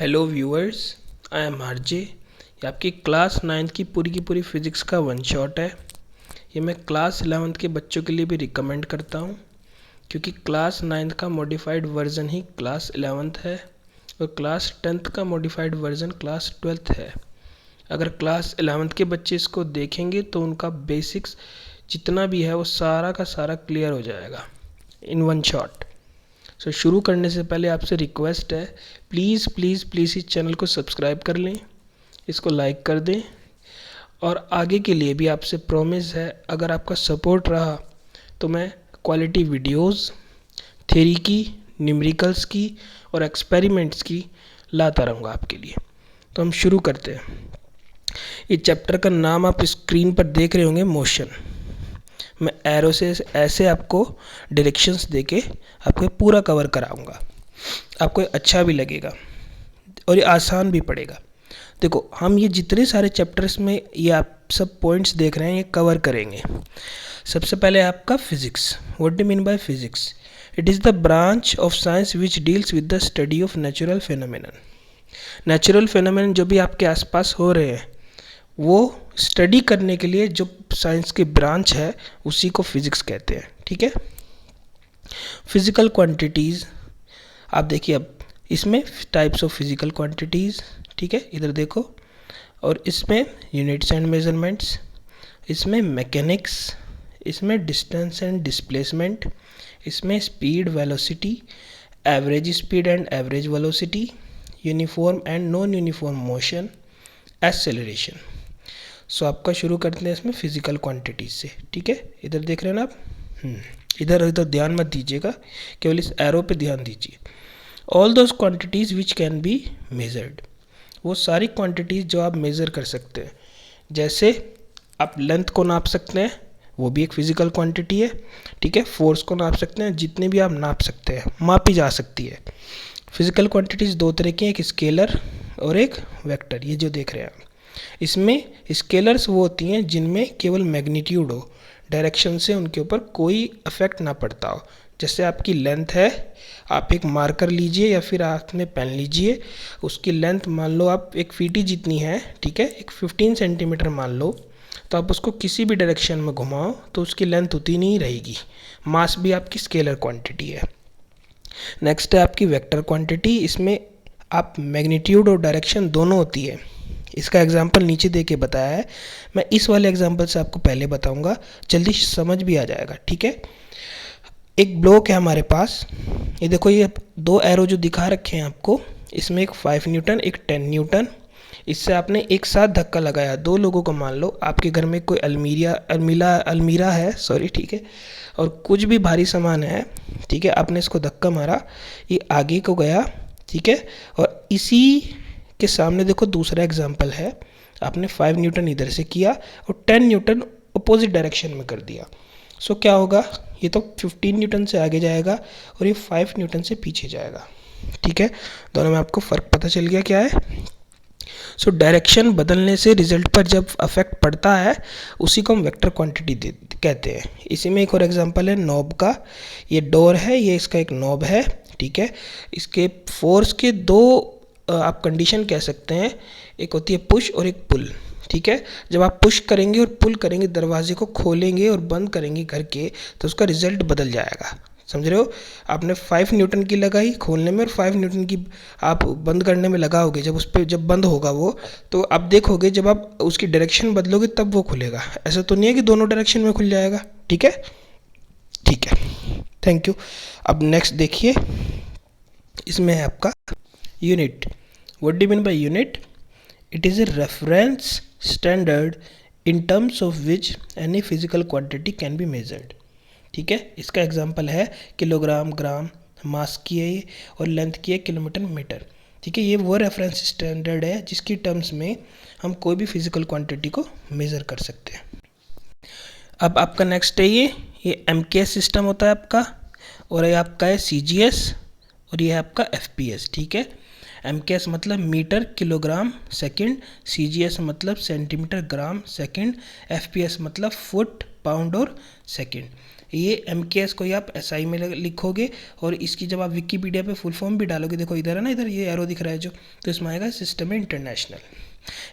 Hello viewers, I am RJ. ये आपकी class 9th की पूरी फिज़िक्स का वन शॉट है। ये मैं क्लास 11th के बच्चों के लिए भी रिकमेंड करता हूँ, क्योंकि क्लास 9th का मॉडिफाइड वर्जन ही क्लास 11th है और क्लास 10th का मॉडिफाइड वर्जन क्लास 12th है। अगर क्लास 11th के बच्चे इसको देखेंगे तो उनका बेसिक्स जितना भी है वो सारा का सारा क्लियर हो जाएगा इन वन शॉट। शुरू करने से पहले आपसे रिक्वेस्ट है, प्लीज़ प्लीज़ प्लीज़ इस चैनल को सब्सक्राइब कर लें, इसको लाइक कर दें। और आगे के लिए भी आपसे प्रॉमिस है, अगर आपका सपोर्ट रहा तो मैं क्वालिटी वीडियोस, थ्योरी की, न्यूमेरिकल्स की और एक्सपेरिमेंट्स की लाता रहूँगा आपके लिए। तो हम शुरू करते हैं। इस चैप्टर का नाम आप स्क्रीन पर देख रहे होंगे, मोशन। मैं एरो से ऐसे आपको डायरेक्शंस देके आपको पूरा कवर कराऊंगा, आपको अच्छा भी लगेगा और ये आसान भी पड़ेगा। देखो, हम ये जितने सारे चैप्टर्स में ये आप सब पॉइंट्स देख रहे हैं ये कवर करेंगे। सबसे पहले आपका physics. What do mean by physics? It is the branch of science which deals with the study of natural phenomenon. Natural phenomenon जो भी आपके आसपास हो रहे हैं वो स्टडी करने के लिए जो साइंस की ब्रांच है उसी को फिजिक्स कहते हैं। ठीक है। फिजिकल क्वांटिटीज़, आप देखिए अब इसमें टाइप्स ऑफ फिजिकल क्वांटिटीज़, ठीक है, इधर देखो। और इसमें यूनिट्स एंड मेजरमेंट्स, इसमें मैकेनिक्स, इसमें डिस्टेंस एंड डिस्प्लेसमेंट, इसमें speed velocity, average speed and average velocity, uniform and non uniform motion, acceleration. So आपका शुरू करते हैं इसमें फिजिकल क्वांटिटीज से। ठीक है, इधर देख रहे हैं ना आप। इधर इधर ध्यान मत दीजिएगा, केवल इस एरो पे ध्यान दीजिए। All those quantities which can be measured, वो सारी क्वांटिटीज जो आप मेज़र कर सकते हैं। जैसे आप लेंथ को नाप सकते हैं, वो भी एक फिजिकल क्वांटिटी है। ठीक है, फोर्स को नाप सकते हैं, जितने भी आप नाप सकते हैं, मापी जा सकती है। फिजिकल क्वांटिटीज़ दो तरह की हैं, एक स्केलर और एक वेक्टर। ये जो देख रहे हैं आप, इसमें स्केलर्स वो होती हैं जिनमें केवल मैग्नीट्यूड हो, डायरेक्शन से उनके ऊपर कोई इफेक्ट ना पड़ता हो। जैसे आपकी लेंथ है, आप एक मार्कर लीजिए या फिर हाथ में पेन लीजिए, उसकी लेंथ मान लो आप 1 फीट जितनी है, ठीक है, एक 15 सेंटीमीटर मान लो, तो आप उसको किसी भी डायरेक्शन में घुमाओ तो उसकी लेंथ उतनी नहीं रहेगी। मास भी आपकी स्केलर क्वांटिटी है। नेक्स्ट है आपकी वेक्टर क्वांटिटी। इसमें आप मैग्नीट्यूड और डायरेक्शन दोनों होती है। इसका एग्जाम्पल नीचे दे के बताया है, मैं इस वाले एग्जाम्पल से आपको पहले बताऊंगा, जल्दी समझ भी आ जाएगा। ठीक है, एक ब्लॉक है हमारे पास, ये देखो, ये दो एरो जो दिखा रखे हैं आपको, इसमें एक 5 न्यूटन एक 10 न्यूटन। इससे आपने एक साथ धक्का लगाया, दो लोगों को, मान लो आपके घर में कोई अलमीरा है, सॉरी, ठीक है, और कुछ भी भारी सामान है, ठीक है, आपने इसको धक्का मारा, ये आगे को गया, ठीक है। और इसी के सामने देखो दूसरा एग्जाम्पल है, आपने 5 न्यूटन इधर से किया और 10 न्यूटन अपोजिट डायरेक्शन में कर दिया। सो क्या होगा, ये तो 15 न्यूटन से आगे जाएगा और ये 5 न्यूटन से पीछे जाएगा। ठीक है, दोनों में आपको फ़र्क पता चल गया क्या है। सो डायरेक्शन बदलने से रिजल्ट पर जब अफेक्ट पड़ता है उसी को हम वेक्टर क्वांटिटी कहते हैं। इसी में एक और एग्जांपल है नॉब का। ये डोर है, ये इसका एक नॉब है, ठीक है। इसके फोर्स के दो आप कंडीशन कह सकते हैं, एक होती है पुश और एक पुल। ठीक है, जब आप पुश करेंगे और पुल करेंगे, दरवाजे को खोलेंगे और बंद करेंगे घर के, तो उसका रिजल्ट बदल जाएगा। समझ रहे हो, आपने 5 न्यूटन की लगाई खोलने में और 5 न्यूटन की आप बंद करने में लगाओगे, जब उस पर जब बंद होगा वो, तो आप देखोगे जब आप उसकी डायरेक्शन बदलोगे तब वो खुलेगा। ऐसा तो नहीं है कि दोनों डायरेक्शन में खुल जाएगा। ठीक है, ठीक है, थैंक यू। अब नेक्स्ट देखिए, इसमें है आपका unit. What do you mean by unit? It is a reference standard in terms of which any physical quantity can be measured. ठीक है, इसका एग्जांपल है किलोग्राम, ग्राम, मास की है ये, और लेंथ की है किलोमीटर, मीटर। ठीक है, ये वो रेफरेंस स्टैंडर्ड है जिसकी टर्म्स में हम कोई भी फिजिकल क्वांटिटी को मेज़र कर सकते हैं। अब आपका नेक्स्ट है ये MKS सिस्टम होता है आपका, और ये आपका है CGS, और ये है आपका FPS। ठीक है, MKS मतलब मीटर किलोग्राम सेकंड, CGS मतलब सेंटीमीटर ग्राम सेकंड, FPS मतलब फुट पाउंड और सेकंड। ये MKS को ही आप SI में लिखोगे और इसकी जब आप विकीपीडिया पे फुल फॉर्म भी डालोगे, देखो इधर है ना, इधर ये एरो दिख रहा है जो, तो इसमें आएगा सिस्टम इंटरनेशनल।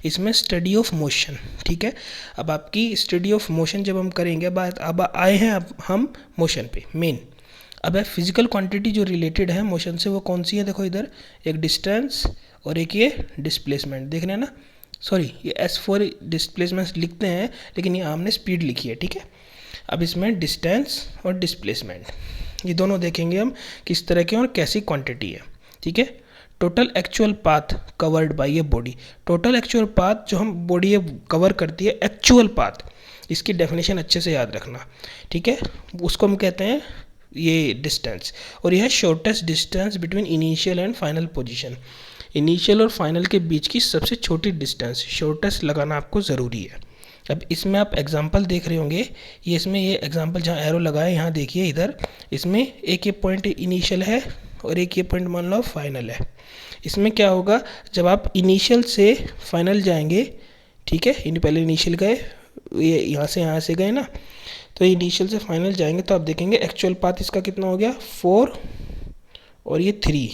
इसमें स्टडी ऑफ मोशन, ठीक है। अब आपकी स्टडी ऑफ मोशन जब हम करेंगे, अब आए हैं अब हम मोशन पे मेन। अब है फिजिकल क्वांटिटी जो रिलेटेड है मोशन से, वो कौन सी है, देखो इधर एक डिस्टेंस और एक ये डिस्प्लेसमेंट, देख रहे हैं ना। सॉरी, ये S4 डिस्प्लेसमेंट लिखते हैं, लेकिन ये हमने स्पीड लिखी है, ठीक है। अब इसमें डिस्टेंस और डिस्प्लेसमेंट, ये दोनों देखेंगे हम किस तरह के और कैसी क्वांटिटी है, ठीक है। Total actual path covered by ये बॉडी, टोटल एक्चुअल पाथ जो हम बॉडी ये कवर करती है, एक्चुअल पाथ, इसकी डेफिनेशन अच्छे से याद रखना, ठीक है। उसको हम कहते हैं ये डिस्टेंस, और यह है shortest distance between initial and final position. Initial और फाइनल के बीच की सबसे छोटी डिस्टेंस, शॉर्टेस्ट लगाना आपको ज़रूरी है। अब इसमें आप एग्जांपल देख रहे होंगे, ये इसमें ये एग्जांपल जहाँ एरो लगाए यहाँ देखिए इधर, इसमें एक ये पॉइंट इनिशियल है और एक ये पॉइंट मान लो फाइनल है। इसमें क्या होगा, जब आप इनिशियल से फाइनल जाएंगे, ठीक है, पहले इनिशियल गए, ये यहाँ से गए ना, तो इनिशियल से फाइनल जाएंगे तो आप देखेंगे एक्चुअल पाथ इसका कितना हो गया 4 और ये 3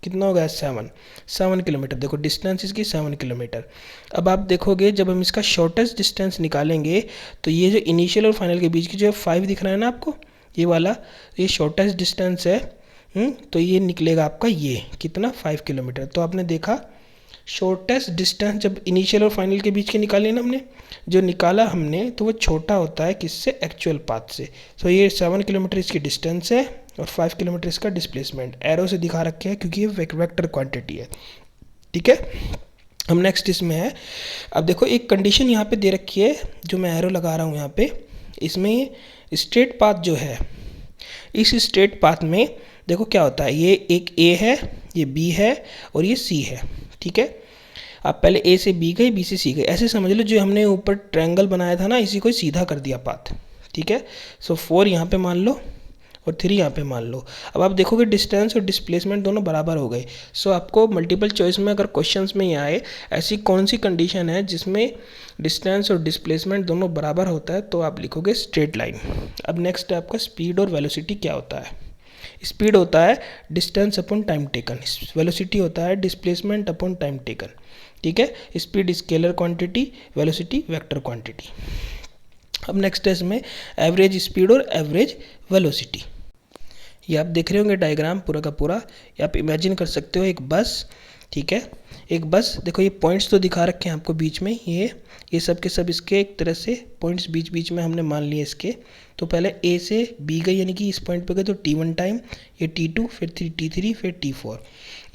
कितना हो गया 7 किलोमीटर। देखो डिस्टेंस इसकी 7 किलोमीटर। अब आप देखोगे जब हम इसका शॉर्टेस्ट डिस्टेंस निकालेंगे तो ये जो इनिशियल और फाइनल के बीच की जो 5 दिख रहा है ना आपको, ये वाला, ये शॉर्टेस्ट डिस्टेंस है। तो ये निकलेगा आपका ये कितना 5 किलोमीटर। तो आपने देखा शॉर्टेस्ट डिस्टेंस जब इनिशियल और फाइनल के बीच के निकाले ना हमने, जो निकाला हमने तो वो छोटा होता है किससे, एक्चुअल पाथ से। तो ये 7 किलोमीटर इसकी डिस्टेंस है और 5 किलोमीटर इसका डिस्प्लेसमेंट, एरो से दिखा रखे हैं क्योंकि ये वेक्टर क्वांटिटी है, ठीक है। हम नेक्स्ट इसमें है, अब देखो एक कंडीशन यहाँ पे दे रखी है जो मैं एरो लगा रहा हूँ यहाँ पे, इसमें स्ट्रेट पाथ जो है, इस स्ट्रेट पाथ में देखो क्या होता है, ये एक A है, ये B है और ये C है, ठीक है। आप पहले A से B गए, B से C गए, ऐसे समझ लो जो हमने ऊपर ट्रायंगल बनाया था ना, इसी को सीधा कर दिया पाथ, ठीक है। सो 4 यहाँ पे मान लो और 3 यहाँ पे मान लो। अब आप देखोगे डिस्टेंस और डिस्प्लेसमेंट दोनों बराबर हो गए। सो आपको मल्टीपल चॉइस में अगर क्वेश्चंस में ये आए ऐसी कौन सी कंडीशन है जिसमें डिस्टेंस और डिस्प्लेसमेंट दोनों बराबर होता है, तो आप लिखोगे स्ट्रेट लाइन। अब नेक्स्ट है आपका स्पीड और वेलोसिटी क्या होता है। स्पीड होता है distance upon time taken, velocity होता है डिस्प्लेसमेंट अपॉन टाइम टेकन, ठीक है। Speed scalar quantity, velocity vector quantity. अब नेक्स्ट है इसमें एवरेज स्पीड और एवरेज वेलोसिटी। ये आप देख रहे होंगे डायग्राम पूरा का पूरा, ये आप इमेजिन कर सकते हो एक बस, ठीक है। एक बस, देखो ये पॉइंट्स तो दिखा रखे हैं आपको बीच में, ये सब के सब इसके एक तरह से पॉइंट्स बीच बीच में हमने मान लिए इसके। तो पहले A से B गई, यानी कि इस पॉइंट पे गए तो T1 टाइम, ये T2, फिर T3, फिर T4।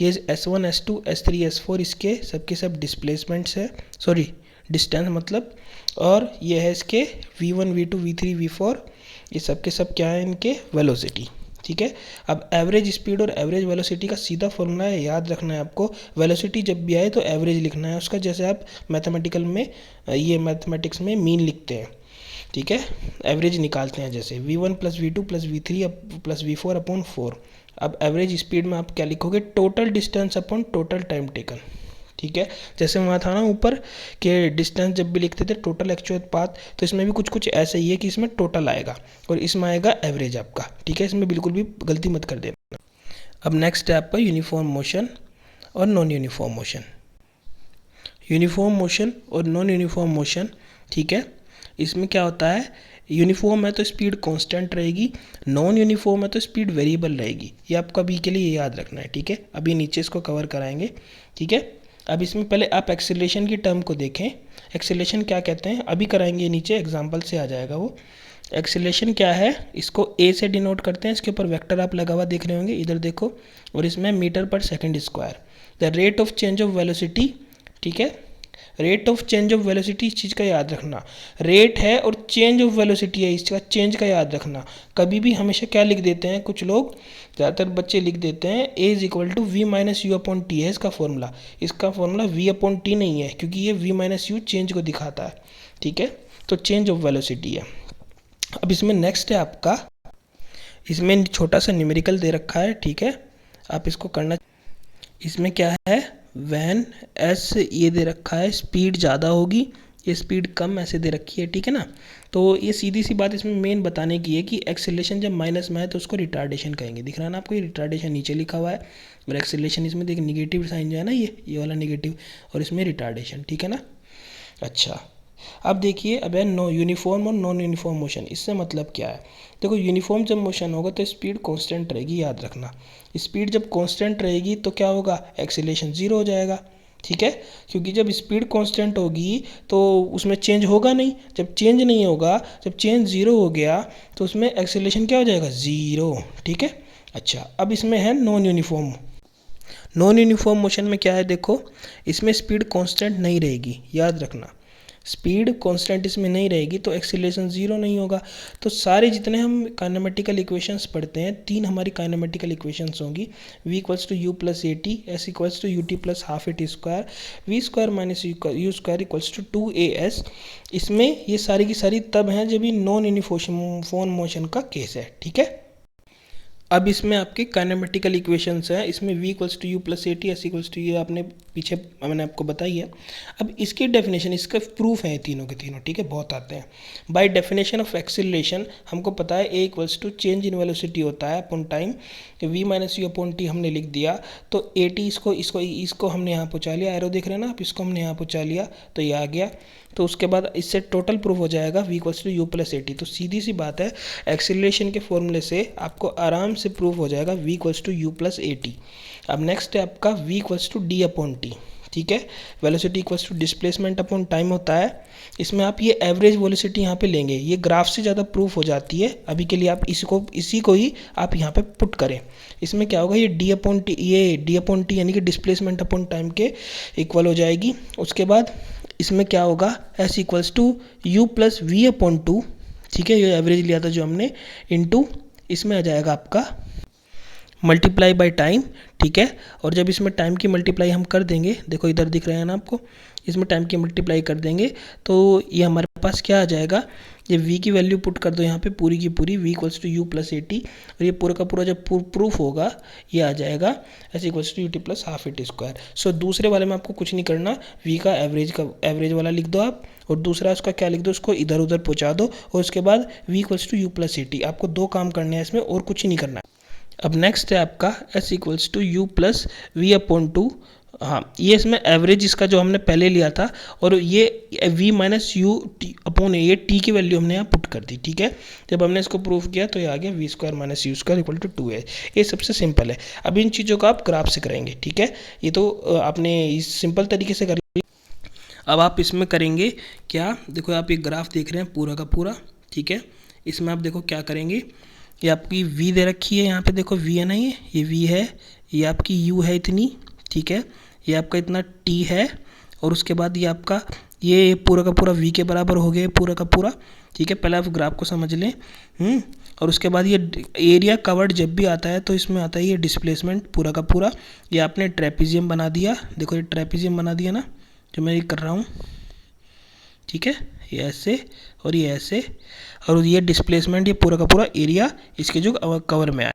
ये S1, S2, S3, S4 इसके सब के सब डिस्प्लेसमेंट्स है, सॉरी डिस्टेंस मतलब, और ये है इसके V1, V2, V3, V4, ये सब के सब क्या है इनके वेलोसिटी, ठीक है। अब एवरेज स्पीड और एवरेज वेलोसिटी का सीधा फॉर्मूला है, याद रखना है आपको। वेलोसिटी जब भी आए तो एवरेज लिखना है उसका, जैसे आप मैथमेटिकल में ये मैथमेटिक्स में मीन लिखते हैं, ठीक है। एवरेज निकालते हैं जैसे V1 plus V2 plus V3 plus V4 upon 4। अब एवरेज स्पीड में आप क्या लिखोगे, total distance upon total time taken, ठीक है। जैसे वहाँ था ना ऊपर कि डिस्टेंस जब भी लिखते थे टोटल एक्चुअल पाथ, तो इसमें भी कुछ कुछ ऐसे ही है कि इसमें टोटल आएगा और इसमें आएगा एवरेज आपका, ठीक है। इसमें बिल्कुल भी गलती मत कर देना। अब नेक्स्ट है आपका यूनिफॉर्म मोशन और non uniform motion. Uniform motion और नॉन यूनिफॉर्म मोशन, ठीक है। इसमें क्या होता है, यूनिफॉर्म है तो स्पीड कांस्टेंट रहेगी, नॉन यूनिफॉर्म है तो स्पीड वेरिएबल रहेगी। ये आपका अभी के लिए याद रखना है, ठीक है। अभी नीचे इसको कवर कराएंगे, ठीक है। अब इसमें पहले आप एक्सेलरेशन की टर्म को देखें, एक्सेलरेशन क्या कहते हैं अभी कराएंगे, नीचे एग्जांपल से आ जाएगा वो। एक्सेलरेशन क्या है, इसको A से डिनोट करते हैं, इसके ऊपर वेक्टर आप लगा हुआ देख रहे होंगे, इधर देखो, और इसमें metre per second square. The rate of change of velocity, ठीक है। Rate of change of velocity, इस चीज़ का याद रखना, रेट है और चेंज ऑफ वेलोसिटी है, इसका चेंज का याद रखना। कभी भी हमेशा क्या लिख देते हैं, कुछ लोग, ज़्यादातर बच्चे लिख देते हैं A is equal to V minus U upon T है इसका फॉर्मूला। इसका फॉर्मूला V अपॉन टी नहीं है, क्योंकि ये V माइनस यू चेंज को दिखाता है, ठीक है। तो चेंज ऑफ वेलोसिटी है। अब इसमें नेक्स्ट है आपका, इसमें छोटा सा न्यूमेरिकल दे रखा है, ठीक है, आप इसको करना। इसमें क्या है, वैन एस ये दे रखा है, स्पीड ज़्यादा होगी ये स्पीड कम ऐसे दे रखी है, ठीक है ना। तो ये सीधी सी बात इसमें मेन बताने की है कि एक्सेलरेशन जब माइनस में है तो उसको रिटार्डेशन कहेंगे। दिख रहा है ना आपको, ये रिटार्डेशन नीचे लिखा हुआ है और एक्सेलरेशन इसमें देख निगेटिव साइन जो है ना, ये वाला निगेटिव, और इसमें रिटार्डेशन, ठीक है ना। अच्छा, अब देखिए, अब है नो यूनिफॉर्म और नॉन यूनिफॉर्म मोशन। इससे मतलब क्या है, देखो यूनिफॉर्म जब मोशन होगा तो स्पीड कांस्टेंट रहेगी, याद रखना। स्पीड जब कांस्टेंट रहेगी तो क्या होगा, एक्सीलरेशन जीरो हो जाएगा, ठीक है। क्योंकि जब स्पीड कांस्टेंट होगी तो उसमें चेंज होगा नहीं, जब चेंज नहीं होगा, जब चेंज जीरो हो गया तो उसमें एक्सीलरेशन क्या हो जाएगा, ज़ीरो, ठीक है। अच्छा, अब इसमें है non uniform. Non uniform motion में क्या है, देखो इसमें स्पीड कांस्टेंट नहीं रहेगी, याद रखना। स्पीड कांस्टेंट इसमें नहीं रहेगी तो एक्सीलरेशन जीरो नहीं होगा। तो सारे जितने हम काइनेमेटिकल इक्वेशंस पढ़ते हैं, 3 हमारी काइनेमेटिकल इक्वेशंस होंगी। v equals to U plus A T, S equals to U T plus half A T square, V square minus U square equals to 2as। इसमें ये सारी की सारी तब हैं जब ये नॉन यूनिफॉर्म मोशन का केस है, ठीक है। अब इसमें आपके काइनेमेटिकल इक्वेशंस हैं, इसमें v equals to U plus A T, S equals to ये आपने पीछे मैंने आपको बताई है। अब इसकी डेफिनेशन, इसका प्रूफ है तीनों के तीनों, ठीक है, बहुत आते हैं। बाय डेफिनेशन ऑफ एक्सीलरेशन हमको पता है a equals to change in velocity होता है upon time, v minus U upon T हमने लिख दिया। तो ए टी इसको हमने यहाँ पहुँचा लिया, एरो देख रहे हैं ना आप, इसको हमने यहाँ पहुँचा लिया तो ये आ गया। तो उसके बाद इससे टोटल प्रूफ हो जाएगा v equals to U plus A T. तो सीधी सी बात है, एक्सीलरेशन के फॉर्मूले से आपको आराम से प्रूफ हो जाएगा v equals to U plus A T. अब नेक्स्ट है आपका v equals to D upon T, ठीक है। Velocity equals to displacement upon time होता है। इसमें आप ये एवरेज वेलोसिटी यहाँ पे लेंगे, ये ग्राफ से ज़्यादा प्रूफ हो जाती है। अभी के लिए आप इसी को ही आप यहाँ पे पुट करें। इसमें क्या होगा, ये डी अपॉन टी यानी कि डिस्प्लेसमेंट अपॉन टाइम के इक्वल हो जाएगी। उसके बाद इसमें क्या होगा, S equals to U plus V upon two, ठीक है, ये एवरेज लिया था जो हमने, इनटू इसमें आ जाएगा आपका मल्टीप्लाई बाय टाइम, ठीक है। और जब इसमें टाइम की मल्टीप्लाई हम कर देंगे, देखो इधर दिख रहे हैं ना आपको, इसमें टाइम की मल्टीप्लाई कर देंगे तो ये हमारे पास क्या आ जाएगा, ये v की वैल्यू पुट कर दो यहाँ पे पूरी की पूरी, v equals to U plus A T, और ये पूरा का पूरा जब प्रूफ होगा ये आ जाएगा S equals to U T plus half A T square. So दूसरे वाले में आपको कुछ नहीं करना, v का एवरेज वाला लिख दो आप, और दूसरा उसका क्या लिख दो, उसको इधर उधर पहुँचा दो, और उसके बाद v equals to U plus A T. आपको 2 काम करने हैं इसमें, और कुछ ही नहीं करना। अब नेक्स्ट है आपका s equals to U plus V upon two. हाँ, ये इसमें एवरेज इसका जो हमने पहले लिया था, और ये v minus U T upon ये t की वैल्यू हमने यहाँ पुट कर दी, ठीक है। जब हमने इसको प्रूफ किया तो ये आ गया v square minus U square equal to 2a। ये सबसे सिंपल है। अब इन चीज़ों का आप ग्राफ से करेंगे, ठीक है। ये तो आपने इस सिंपल तरीके से कर लिया। अब आप इसमें करेंगे क्या, देखो आप ये ग्राफ देख रहे हैं पूरा का पूरा, ठीक है। इसमें आप देखो क्या करेंगे, ये आपकी v दे रखी है, यहाँ पे देखो v है ना, ये v है, ये आपकी u है इतनी, ठीक है, ये आपका इतना t है, और उसके बाद ये आपका ये पूरा का पूरा v के बराबर हो गया पूरा का पूरा, ठीक है। पहले आप ग्राफ को समझ लें, और उसके बाद ये एरिया कवर्ड जब भी आता है तो इसमें आता है ये डिस्प्लेसमेंट पूरा का पूरा। ये आपने ट्रेपेजियम बना दिया, देखो ये ट्रेपेजियम बना दिया ना जो मैं ये कर रहा हूँ, ठीक है, ये ऐसे और ये ऐसे, और ये डिस्प्लेसमेंट, ये पूरा का पूरा एरिया इसके जो कवर में आए।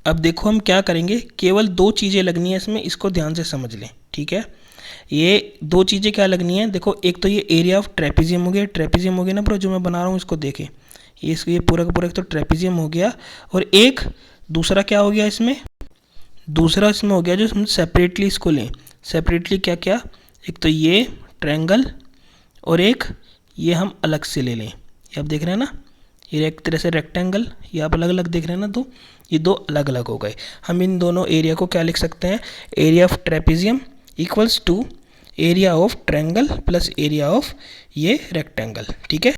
अब देखो हम क्या करेंगे, केवल 2 चीज़ें लगनी है इसमें, इसको ध्यान से समझ लें, ठीक है। ये 2 चीज़ें क्या लगनी है, देखो एक तो ये एरिया ऑफ ट्रेपेजियम हो गया ना, पर जो मैं बना रहा हूँ इसको देखें, ये पूरा का पूरा एक तो ट्रेपेजियम हो गया, और एक दूसरा क्या हो गया इसमें, दूसरा इसमें हो गया जो हम सेपरेटली इसको लें, सेपरेटली क्या क्या, एक तो ये ट्रायंगल, और एक ये हम अलग से ले लें। ये आप देख रहे हैं ना, ये एक तरह से रेक्टेंगल, ये आप अलग अलग देख रहे हैं ना, तो ये 2 अलग अलग हो गए। हम इन दोनों एरिया को क्या लिख सकते हैं, area of trapezium equals to area of triangle plus area of ये रेक्टेंगल, ठीक है।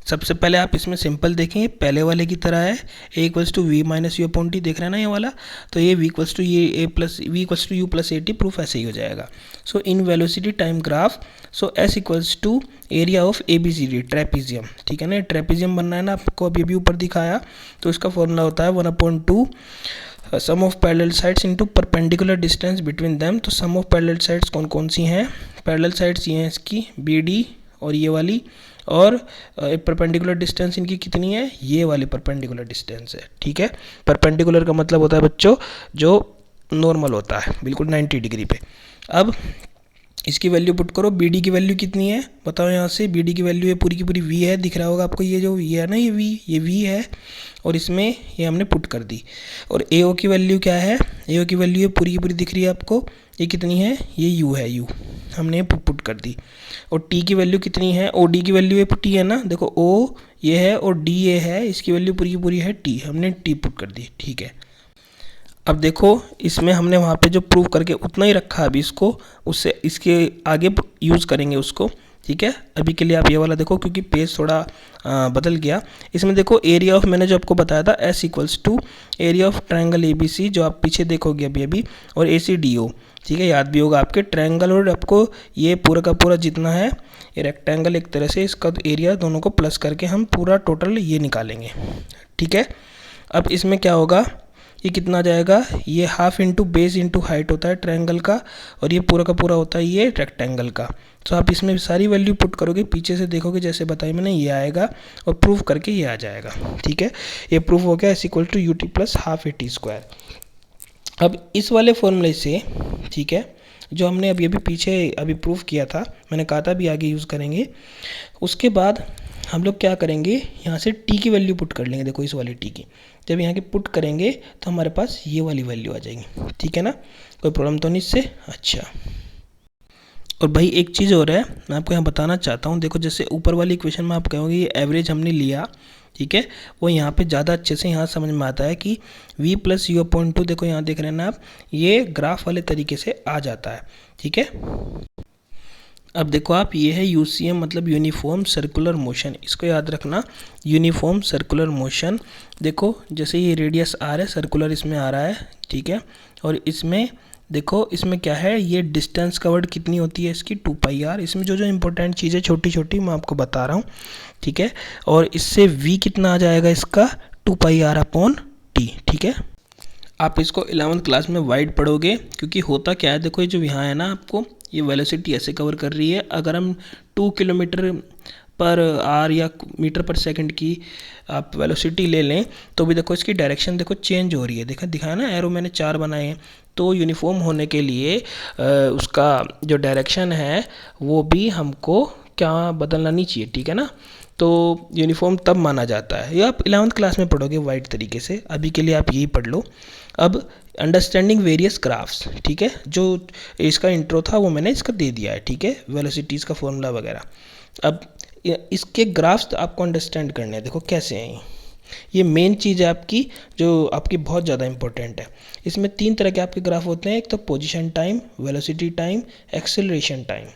सबसे पहले आप इसमें सिंपल देखें, पहले वाले की तरह है, a equals to V minus U upon T, देख रहे हैं ना ये वाला, तो ये v इक्वल्स टू ये v equals to U plus A T, proof ऐसे ही हो जाएगा। So in velocity time graph, so s equals to area of A B C D trapezium, ठीक है ना। ट्रेपेजियम बनना है ना आपको, अभी अभी ऊपर दिखाया, तो इसका फॉर्मूला होता है 1/2 sum of parallel sides into perpendicular distance between them. तो सम ऑफ पैरेलल साइड्स कौन कौन सी हैं, पैरेलल साइड्स ये हैं इसकी बी डी और ये वाली, और परपेंडिकुलर डिस्टेंस इनकी कितनी है, ये वाली परपेंडिकुलर डिस्टेंस है, ठीक है। परपेंडिकुलर का मतलब होता है बच्चों जो नॉर्मल होता है बिल्कुल 90 डिग्री पे। अब इसकी वैल्यू पुट करो। बी डी की वैल्यू कितनी है बताओ यहाँ से। बी डी की वैल्यू है पूरी की पूरी वी है, दिख रहा होगा आपको, ये जो वी है ना, ये वी है, और इसमें ये हमने पुट कर दी। और ए ओ की वैल्यू क्या है, ए ओ की वैल्यू है पूरी की पूरी दिख रही है आपको, ये कितनी है, ये यू है, यू हमने पुट कर दी। और टी की वैल्यू कितनी है, ओ डी की वैल्यू है टी है ना, देखो ओ ये है और डी ये है, इसकी वैल्यू पूरी की पूरी है टी, हमने टी पुट कर दी। ठीक है, अब देखो इसमें हमने वहाँ पे जो प्रूव करके उतना ही रखा, अभी इसको उससे इसके आगे यूज़ करेंगे उसको। ठीक है, अभी के लिए आप ये वाला देखो क्योंकि पेज थोड़ा बदल गया। इसमें देखो एरिया ऑफ, मैंने जो आपको बताया था S equals to area of triangle A B C, जो आप पीछे देखोगे अभी अभी, और ए सी डी ओ। ठीक है, याद भी होगा आपके ट्रायंगल, और आपको ये पूरा का पूरा जितना है ये रेक्टेंगल, एक तरह से इसका एरिया दोनों को प्लस करके हम पूरा टोटल ये निकालेंगे। ठीक है, अब इसमें क्या होगा, ये कितना आ जाएगा, ये half into base into height होता है ट्रायंगल का, और ये पूरा का पूरा होता है ये रेक्टेंगल का। तो आप इसमें सारी वैल्यू पुट करोगे, पीछे से देखोगे जैसे बताई मैंने, ये आएगा और प्रूफ करके ये आ जाएगा। ठीक है, ये प्रूफ हो गया S equal to U T plus half A T square. अब इस वाले फॉर्मूले से, ठीक है, जो हमने अभी पीछे प्रूफ किया था, मैंने कहा था अभी आगे यूज़ करेंगे, उसके बाद हम लोग क्या करेंगे, यहाँ से टी की वैल्यू पुट कर लेंगे। देखो इस वाली टी की जब यहाँ की पुट करेंगे तो हमारे पास ये वाली वैल्यू आ जाएगी। ठीक है ना, कोई प्रॉब्लम तो नहीं इससे। अच्छा, और भाई एक चीज़ और है, मैं आपको यहाँ बताना चाहता हूँ। देखो जैसे ऊपर वाली इक्वेशन में आप कहोगे ये एवरेज हमने लिया, ठीक है, वो यहाँ पे ज़्यादा अच्छे से यहाँ समझ में आता है कि v plus you upon two, देखो यहाँ देख रहे हैं ना आप, ये ग्राफ वाले तरीके से आ जाता है। ठीक है, अब देखो आप, ये है यूसीएम मतलब यूनिफॉर्म सर्कुलर मोशन, इसको याद रखना, यूनिफॉर्म सर्कुलर मोशन। देखो जैसे ये रेडियस आर है, सर्कुलर इसमें आ रहा है। ठीक है, और इसमें देखो इसमें क्या है, ये डिस्टेंस कवर्ड कितनी होती है इसकी 2 पाई आर। इसमें जो जो इंपॉर्टेंट चीज़ें छोटी छोटी मैं आपको बता रहा हूँ। ठीक है, और इससे v कितना आ जाएगा इसका 2 पाई आर अपॉन टी। ठीक है, आप इसको 11th क्लास में वाइड पढ़ोगे, क्योंकि होता क्या है, देखो ये जो यहाँ है ना, आपको ये वेलोसिटी ऐसे कवर कर रही है। अगर हम 2 किलोमीटर पर आर या मीटर पर सेकंड की आप वेलोसिटी ले लें तो भी देखो इसकी डायरेक्शन देखो चेंज हो रही है। देखा दिखाया ना, एरो मैंने 4 बनाए हैं। तो यूनिफॉर्म होने के लिए उसका जो डायरेक्शन है वो भी हमको क्या बदलना नहीं चाहिए। ठीक है ना, तो यूनिफॉर्म तब माना जाता है। ये आप 11th क्लास में पढ़ोगे वाइड तरीके से, अभी के लिए आप यही पढ़ लो। अब अंडरस्टैंडिंग वेरियस ग्राफ्स, ठीक है, जो इसका इंट्रो था वो मैंने इसका दे दिया है। ठीक है, वेलोसिटीज़ का फॉर्मूला वगैरह। अब इसके ग्राफ्स आपको अंडरस्टैंड करने हैं। देखो कैसे हैं ये मेन चीज़ है आपकी, जो आपकी बहुत ज़्यादा इंपॉर्टेंट है। इसमें 3 तरह के आपके ग्राफ होते हैं, एक तो position time, velocity time, acceleration time.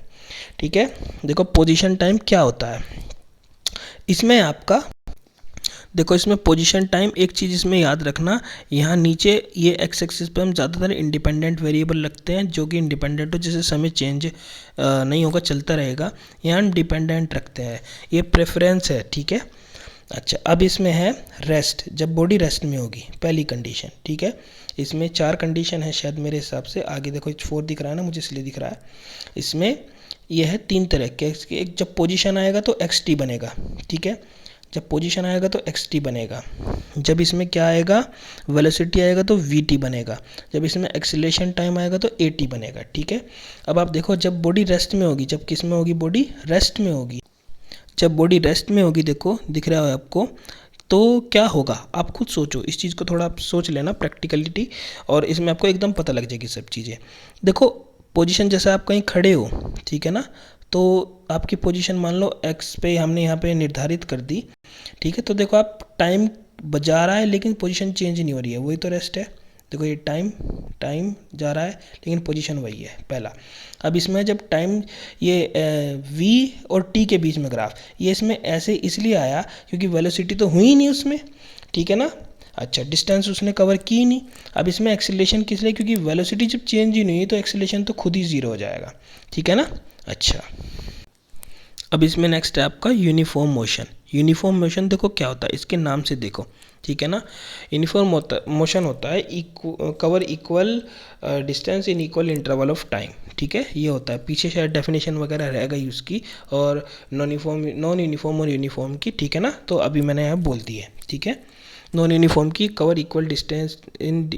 ठीक है, देखो पोजीशन टाइम क्या होता है, इसमें आपका देखो इसमें पोजीशन टाइम, एक चीज़ इसमें याद रखना, यहाँ नीचे ये एक्स एक्सिस पे हम ज़्यादातर इंडिपेंडेंट वेरिएबल रखते हैं, जो कि इंडिपेंडेंट हो, जैसे समय चेंज नहीं होगा, चलता रहेगा। यहाँ हम डिपेंडेंट रखते हैं, ये प्रेफरेंस है। ठीक है, अच्छा, अब इसमें है रेस्ट, जब बॉडी रेस्ट में होगी, पहली कंडीशन। ठीक है, इसमें 4 कंडीशन है शायद मेरे हिसाब से, आगे देखो 4 दिख रहा है ना, मुझे इसलिए दिख रहा है। इसमें यह है 3 तरह के, एक जब पोजीशन आएगा तो एक्स टी बनेगा। ठीक है, जब पोजीशन आएगा तो एक्स टी बनेगा। जब इसमें क्या आएगा, वेलोसिटी आएगा तो वी टी बनेगा। जब इसमें एक्सीलरेशन टाइम आएगा तो ए टी बनेगा। ठीक है, अब आप देखो जब बॉडी रेस्ट में होगी, जब किस में होगी, बॉडी रेस्ट में होगी, जब बॉडी रेस्ट में होगी, देखो दिख रहा है आपको, तो क्या होगा आप खुद सोचो, इस चीज़ को थोड़ा आप सोच लेना प्रैक्टिकलिटी, और इसमें आपको एकदम पता लग जाएगी सब चीज़ें। देखो पोजीशन जैसे आप कहीं खड़े हो, ठीक है ना, तो आपकी पोजीशन मान लो एक्स पे हमने यहाँ पे निर्धारित कर दी। ठीक है, तो देखो आप टाइम बजा रहा है लेकिन पोजीशन चेंज नहीं हो रही है, वही तो रेस्ट है। देखो ये टाइम जा रहा है लेकिन पोजीशन वही है पहला। अब इसमें जब टाइम ये v और t के बीच में ग्राफ, ये इसमें ऐसे इसलिए आया क्योंकि वेलोसिटी तो हुई ही नहीं उसमें। ठीक है ना, अच्छा, डिस्टेंस उसने कवर की ही नहीं। अब इसमें एक्सीलरेशन किस लिए, क्योंकि वेलोसिटी जब चेंज ही नहीं हुई तो एक्सीलरेशन तो खुद ही 0 हो जाएगा। ठीक है ना, अच्छा, अब इसमें नेक्स्ट है आपका यूनिफॉर्म मोशन। यूनिफॉर्म मोशन देखो क्या होता है, इसके नाम से देखो। ठीक है ना, यूनिफॉर्म मोशन होता है cover equal distance in equal interval of time. ठीक है, ये होता है, पीछे शायद डेफिनेशन वगैरह रहेगा यूज़ की, और नॉन यूनिफॉर्म और यूनिफॉर्म की। ठीक है ना, तो अभी मैंने यहाँ बोल दी है। ठीक है, नॉन यूनिफॉर्म की cover equal distance in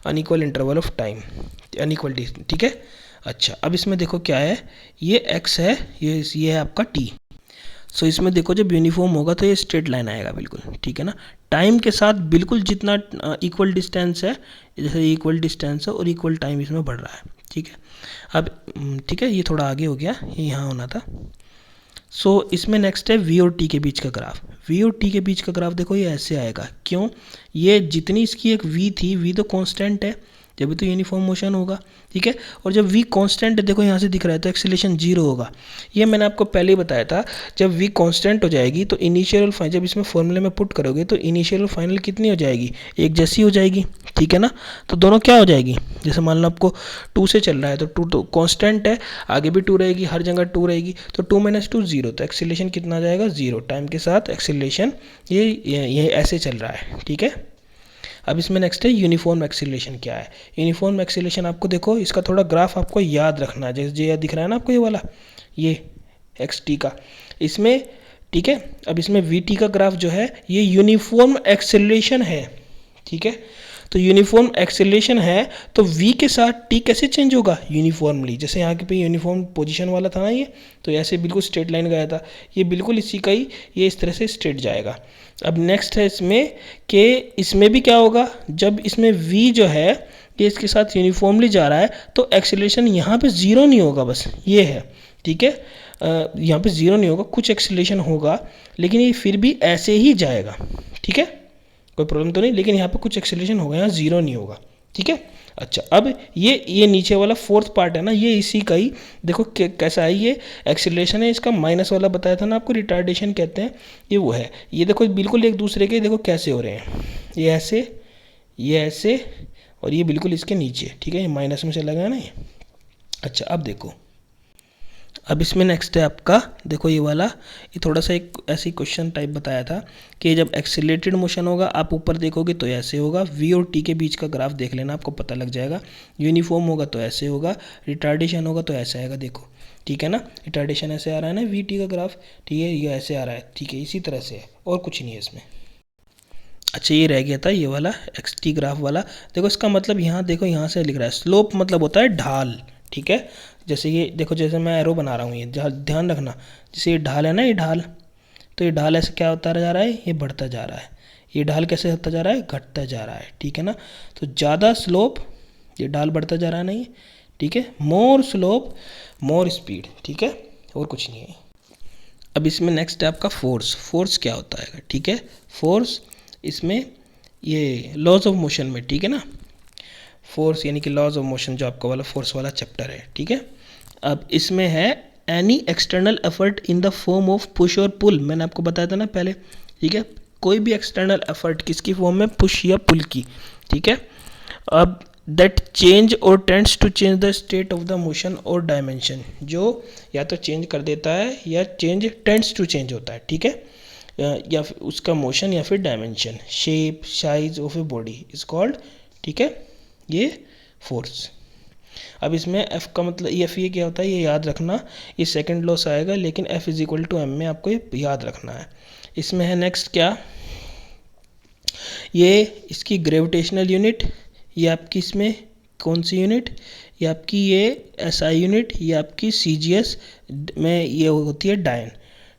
unequal interval of time, unequal. ठीक है, अच्छा, अब इसमें देखो क्या है, ये x है, ये है आपका t। सो इसमें देखो जब यूनिफॉर्म होगा तो ये स्ट्रेट लाइन आएगा बिल्कुल, ठीक है ना। टाइम के साथ बिल्कुल जितना इक्वल डिस्टेंस है, जैसे इक्वल डिस्टेंस है और इक्वल टाइम इसमें बढ़ रहा है, ठीक है। अब ठीक है, ये थोड़ा आगे हो गया, ये यहाँ होना था। सो इसमें नेक्स्ट है v और t के बीच का ग्राफ। v और t के बीच का ग्राफ देखो ये ऐसे आएगा, क्यों, ये जितनी इसकी एक v थी, v तो कांस्टेंट है, जब भी तो यूनिफॉर्म मोशन होगा, ठीक है। और जब v कांस्टेंट है, देखो यहाँ से दिख रहा है, तो एक्सेलेरेशन 0 होगा। ये मैंने आपको पहले ही बताया था, जब v कांस्टेंट हो जाएगी तो इनिशियल और फाइनल, जब इसमें फॉर्मूले में पुट करोगे तो इनिशियल और फाइनल कितनी हो जाएगी, एक जैसी हो जाएगी, ठीक है ना। तो दोनों क्या हो जाएगी, जैसे मान लो आपको 2 से चल रहा है तो 2 तो कांस्टेंट है, आगे भी 2 रहेगी, हर जगह 2 रहेगी, तो 2 - 2 0, तो एक्सेलेरेशन कितना आ जाएगा, 0। टाइम के साथ एक्सेलेरेशन ये ऐसे चल रहा है, ठीक है। अब इसमें नेक्स्ट है यूनिफॉर्म एक्सीलरेशन क्या है। यूनिफॉर्म एक्सीलरेशन आपको देखो, इसका थोड़ा ग्राफ आपको याद रखना है, जैसे ये दिख रहा है ना आपको, ये वाला, ये एक्स टी का, इसमें, ठीक है। अब इसमें वी टी का ग्राफ जो है ये यूनिफॉर्म एक्सीलरेशन है, ठीक है। तो यूनिफॉर्म एक्सेलेरेशन है तो v के साथ t कैसे चेंज होगा, यूनिफॉर्मली, जैसे यहाँ के पे यूनिफॉर्म पोजीशन वाला था ना ये, तो ऐसे बिल्कुल स्ट्रेट लाइन गया था, ये बिल्कुल इसी का ही, ये इस तरह से स्ट्रेट जाएगा। अब नेक्स्ट है इसमें कि इसमें भी क्या होगा, जब इसमें v जो है ये इसके साथ यूनिफॉर्मली जा रहा है तो एक्सेलरेशन यहाँ पे 0 नहीं होगा, बस ये है, ठीक है। यहाँ पे 0 नहीं होगा, कुछ एक्सेलरेशन होगा, लेकिन ये फिर भी ऐसे ही जाएगा, ठीक है, कोई प्रॉब्लम तो नहीं, लेकिन यहाँ पे कुछ एक्सेलरेशन होगा, यहाँ 0 नहीं होगा, ठीक है। अच्छा, अब ये नीचे वाला फोर्थ पार्ट है ना, ये इसी का ही देखो कैसा है, ये एक्सेलरेशन है, इसका माइनस वाला बताया था ना आपको, रिटार्डेशन कहते हैं, ये वो है। ये देखो बिल्कुल एक दूसरे के देखो कैसे हो रहे हैं, ये ऐसे और ये बिल्कुल इसके नीचे, ठीक है, ये माइनस में से लगा ना ये। अच्छा, अब देखो, अब इसमें नेक्स्ट है आपका, देखो ये वाला, ये थोड़ा सा एक ऐसी क्वेश्चन टाइप बताया था कि जब एक्सीलरेटेड मोशन होगा, आप ऊपर देखोगे तो ऐसे होगा, v और t के बीच का ग्राफ देख लेना, आपको पता लग जाएगा। यूनिफॉर्म होगा तो ऐसे होगा, रिटार्डेशन होगा तो ऐसे आएगा, देखो, ठीक है ना। रिटार्डेशन ऐसे आ रहा है ना v t का ग्राफ, ठीक है, ये ऐसे आ रहा है, ठीक है, इसी तरह से है, और कुछ नहीं है इसमें। अच्छा, ये रह गया था ये वाला एक्स टी ग्राफ वाला। देखो इसका मतलब यहाँ देखो, यहाँ से लिख रहा है स्लोप, मतलब होता है ढाल, ठीक है। जैसे ये देखो, जैसे मैं एरो बना रहा हूँ, ये ध्यान रखना, जैसे ये ढाल है ना, ये ढाल, तो ये ढाल ऐसे क्या होता जा रहा है, ये बढ़ता जा रहा है, ये ढाल कैसे होता जा रहा है, घटता जा रहा है, ठीक है ना। तो ज़्यादा स्लोप, ये ढाल बढ़ता जा रहा है नहीं, ठीक है, मोर स्लोप मोर स्पीड, ठीक है, और कुछ नहीं है। अब इसमें नेक्स्ट है आपका फोर्स क्या होता है, ठीक है। फोर्स इसमें ये लॉज ऑफ मोशन में, ठीक है ना, फोर्स यानी कि लॉज ऑफ मोशन जो आपका वाला फोर्स वाला चैप्टर है, ठीक है। अब इसमें है any external effort in the form of push और पुल, मैंने आपको बताया था ना पहले, ठीक है, कोई भी एक्सटर्नल एफर्ट किसकी फॉर्म में, पुश या पुल की, ठीक है। अब दैट चेंज और tends to change the state of the motion और डायमेंशन, जो या तो चेंज कर देता है या चेंज टेंड्स टू चेंज होता है, ठीक है, या फिर उसका मोशन या फिर dimension, shape size of a body is called, ठीक है, ये फोर्स। अब इसमें F का मतलब F ये क्या होता है, ये याद रखना, ये सेकंड लॉ से आएगा, लेकिन F = m में आपको ये याद रखना है। इसमें है नेक्स्ट क्या, ये इसकी ग्रेविटेशनल यूनिट, ये आपकी इसमें कौन सी यूनिट, ये आपकी ये SI यूनिट, ये आपकी CGS में ये होती है डायन,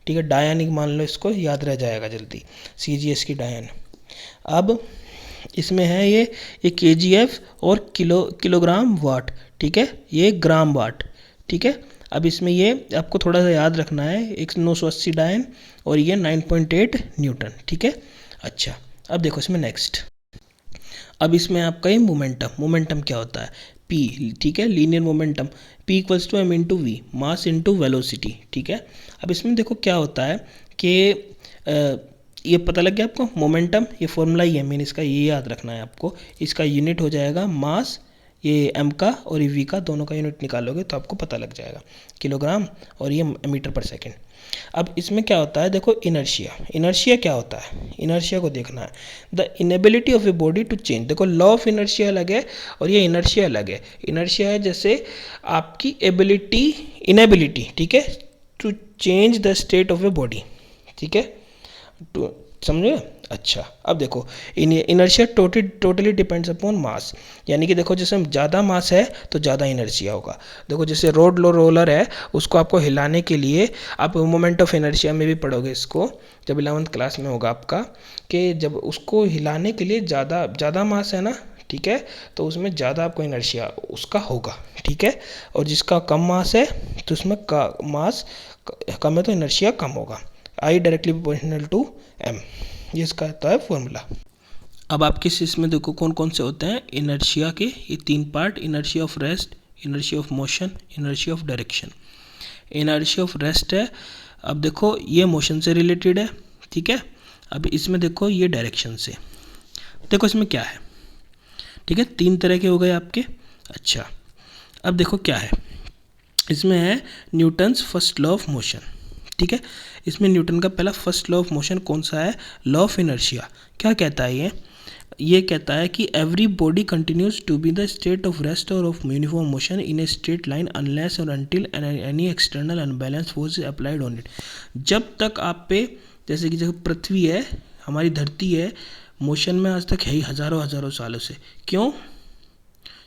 ठीक है, डायन मान लो, इसको याद रह जाएगा जल्दी, CGS की डायन। अब इसमें है ये KGF और किलोग्राम वाट, ठीक है, ये ग्राम वाट, ठीक है। अब इसमें ये आपको थोड़ा सा याद रखना है, एक 980 डायन और ये 9.8 न्यूटन, ठीक है। अच्छा, अब देखो इसमें नेक्स्ट, अब इसमें आपका ये मोमेंटम क्या होता है, P, ठीक है, linear momentum, P = m × v, mass into velocity, ठीक है। अब इसमें देखो क्या होता है कि ये पता लग गया आपको, मोमेंटम ये फॉर्मूला ही है, मीन इसका ये याद रखना है आपको, इसका यूनिट हो जाएगा मास, ये m का और ये v का, दोनों का यूनिट निकालोगे तो आपको पता लग जाएगा, किलोग्राम और ये मीटर/सेकंड। अब इसमें क्या होता है, देखो इनर्शिया क्या होता है, इनर्शिया को देखना है, the inability of a body to change, देखो लॉ ऑफ इनर्शिया अलग है और ये इनर्शिया अलग है। इनर्शिया है जैसे आपकी इनेबिलिटी, ठीक है, to change the state of a body, ठीक है, टू समझे? अच्छा, अब देखो inertia totally depends upon mass, यानी कि देखो जैसे ज़्यादा मास है तो ज़्यादा इनर्शिया होगा। देखो जैसे रोलर है, उसको आपको हिलाने के लिए आप मोमेंट ऑफ इनर्शिया में भी पढ़ोगे इसको, जब 11th क्लास में होगा आपका, कि जब उसको हिलाने के लिए ज़्यादा मास है ना, ठीक है, तो उसमें ज़्यादा आपको इनर्शिया उसका होगा, ठीक है। और जिसका कम मास है तो उसमें मास कम है तो इनर्शिया कम होगा। I directly proportional to M, ये इसका आता है फॉर्मूला। अब आपके इसमें देखो कौन कौन से होते हैं इनर्शिया के, ये 3 part: inertia of rest, inertia of motion, inertia of direction. Inertia of rest है, अब देखो ये मोशन से रिलेटेड है, ठीक है। अब इसमें देखो ये डायरेक्शन से, देखो इसमें क्या है, ठीक है, 3 तरह के हो गए आपके। अच्छा, अब देखो क्या है, इसमें है Newton's first law of motion, ठीक है। इसमें न्यूटन का पहला फर्स्ट लॉ ऑफ मोशन कौन सा है? Law of inertia. क्या कहता है ये कहता है कि every body continues to be the state of rest or of uniform motion in a straight line unless और until any external unbalance force is applied on it. जब तक आप पे, जैसे कि जब पृथ्वी है, हमारी धरती है, मोशन में आज तक है ही हज़ारों सालों से। क्यों?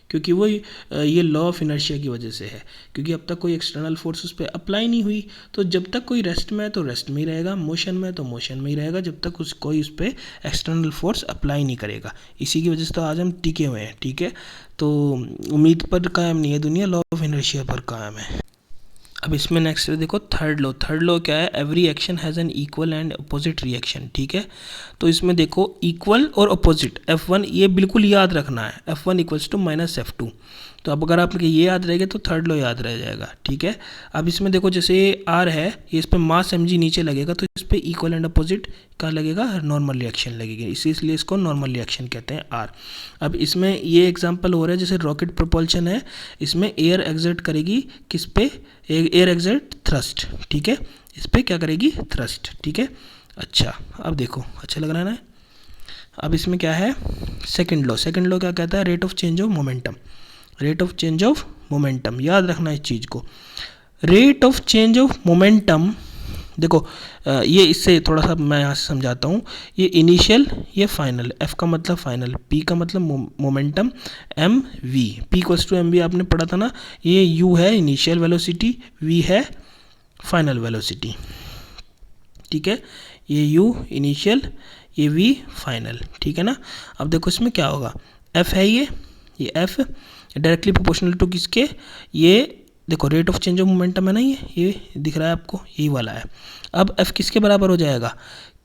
क्योंकि वो ये लॉ ऑफ इनर्शिया की वजह से है, क्योंकि अब तक कोई एक्सटर्नल फोर्स उस पर अप्लाई नहीं हुई। तो जब तक कोई रेस्ट में है तो रेस्ट में ही रहेगा, मोशन में है तो मोशन में ही रहेगा, जब तक कोई उस पर एक्सटर्नल फोर्स अप्लाई नहीं करेगा। इसी की वजह से तो आज हम टिके हुए हैं, ठीक है। तो उम्मीद पर कायम नहीं है दुनिया, लॉ ऑफ इनर्शिया पर कायम है। अब इसमें नेक्स्ट देखो थर्ड लॉ क्या है? Every action has an equal and opposite reaction, ठीक है। तो इसमें देखो इक्वल और अपोजिट, F1 ये बिल्कुल याद रखना है, F1 equals to minus F2। तो अब अगर आपके ये याद रहेगा तो थर्ड लॉ याद रह जाएगा, ठीक है। अब इसमें देखो जैसे R है, ये इस पर मास mg नीचे लगेगा तो इस पर इक्वल एंड अपोजिट क्या लगेगा? नॉर्मल रिएक्शन लगेगी, इसलिए इसको नॉर्मल रिएक्शन कहते हैं R। अब इसमें ये एग्जांपल हो रहा है, जैसे रॉकेट प्रोपल्शन है, इसमें एयर एग्जर्ट करेगी किस पे? एयर एग्जर्ट थ्रस्ट, ठीक है, इस पर क्या करेगी? थ्रस्ट, ठीक है। अच्छा, अब देखो अच्छा लग रहा है ना। अब इसमें क्या है? सेकंड लॉ क्या कहता है? Rate of change of momentum. Rate of change of momentum, याद रखना इस चीज़ को। Rate of change of momentum, देखो ये इससे थोड़ा सा मैं यहाँ से समझाता हूँ। ये इनिशियल, ये फाइनल, F का मतलब फाइनल, P का मतलब momentum, M V, P equals to M V आपने पढ़ा था ना। ये U है इनिशियल वेलोसिटी, V है फाइनल वेलोसिटी, ठीक है। ये U इनिशियल, ये V फाइनल, ठीक है ना। अब देखो इसमें क्या होगा? F है ये F डायरेक्टली प्रोपोर्शनल टू किसके? ये देखो rate of change of momentum है ना, ये दिख रहा है आपको, यही वाला है। अब F किसके बराबर हो जाएगा?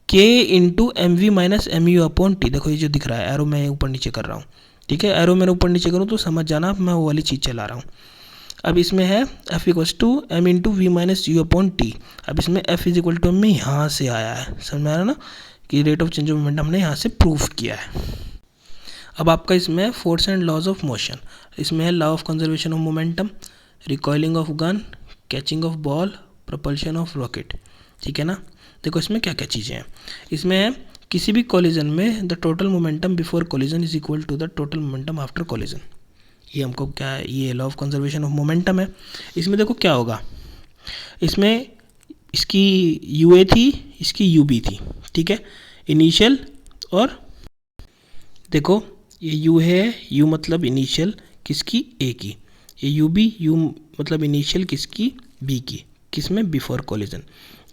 K into M V minus M U upon T. देखो ये जो दिख रहा है, एरो मैं ऊपर नीचे कर रहा हूँ, ठीक है। एरो मैंने ऊपर नीचे करूँ तो समझ जाना, मैं वो वाली चीज़ चला रहा हूँ। अब इसमें है F equals to M into V minus U upon T. अब इसमें F is equal to M में यहाँ से आया है, समझ में आ रहा ना कि rate of change of momentum हमने यहाँ से प्रूफ किया है। अब आपका इसमें force and laws of motion, इसमें है law of conservation of momentum, recoiling of gun, catching of ball, propulsion of rocket, ठीक है ना। देखो इसमें क्या क्या चीज़ें हैं। इसमें है किसी भी कोलिजन में the total momentum before collision is equal to the total momentum after collision. ये हमको क्या है? ये law of conservation of momentum है। इसमें देखो क्या होगा, इसमें इसकी UA थी, इसकी UB थी, ठीक है, इनिशियल। और देखो ये U है, U मतलब इनिशियल किसकी? A की। ये UB, U मतलब इनिशियल किसकी? B की। किसमें? Before collision.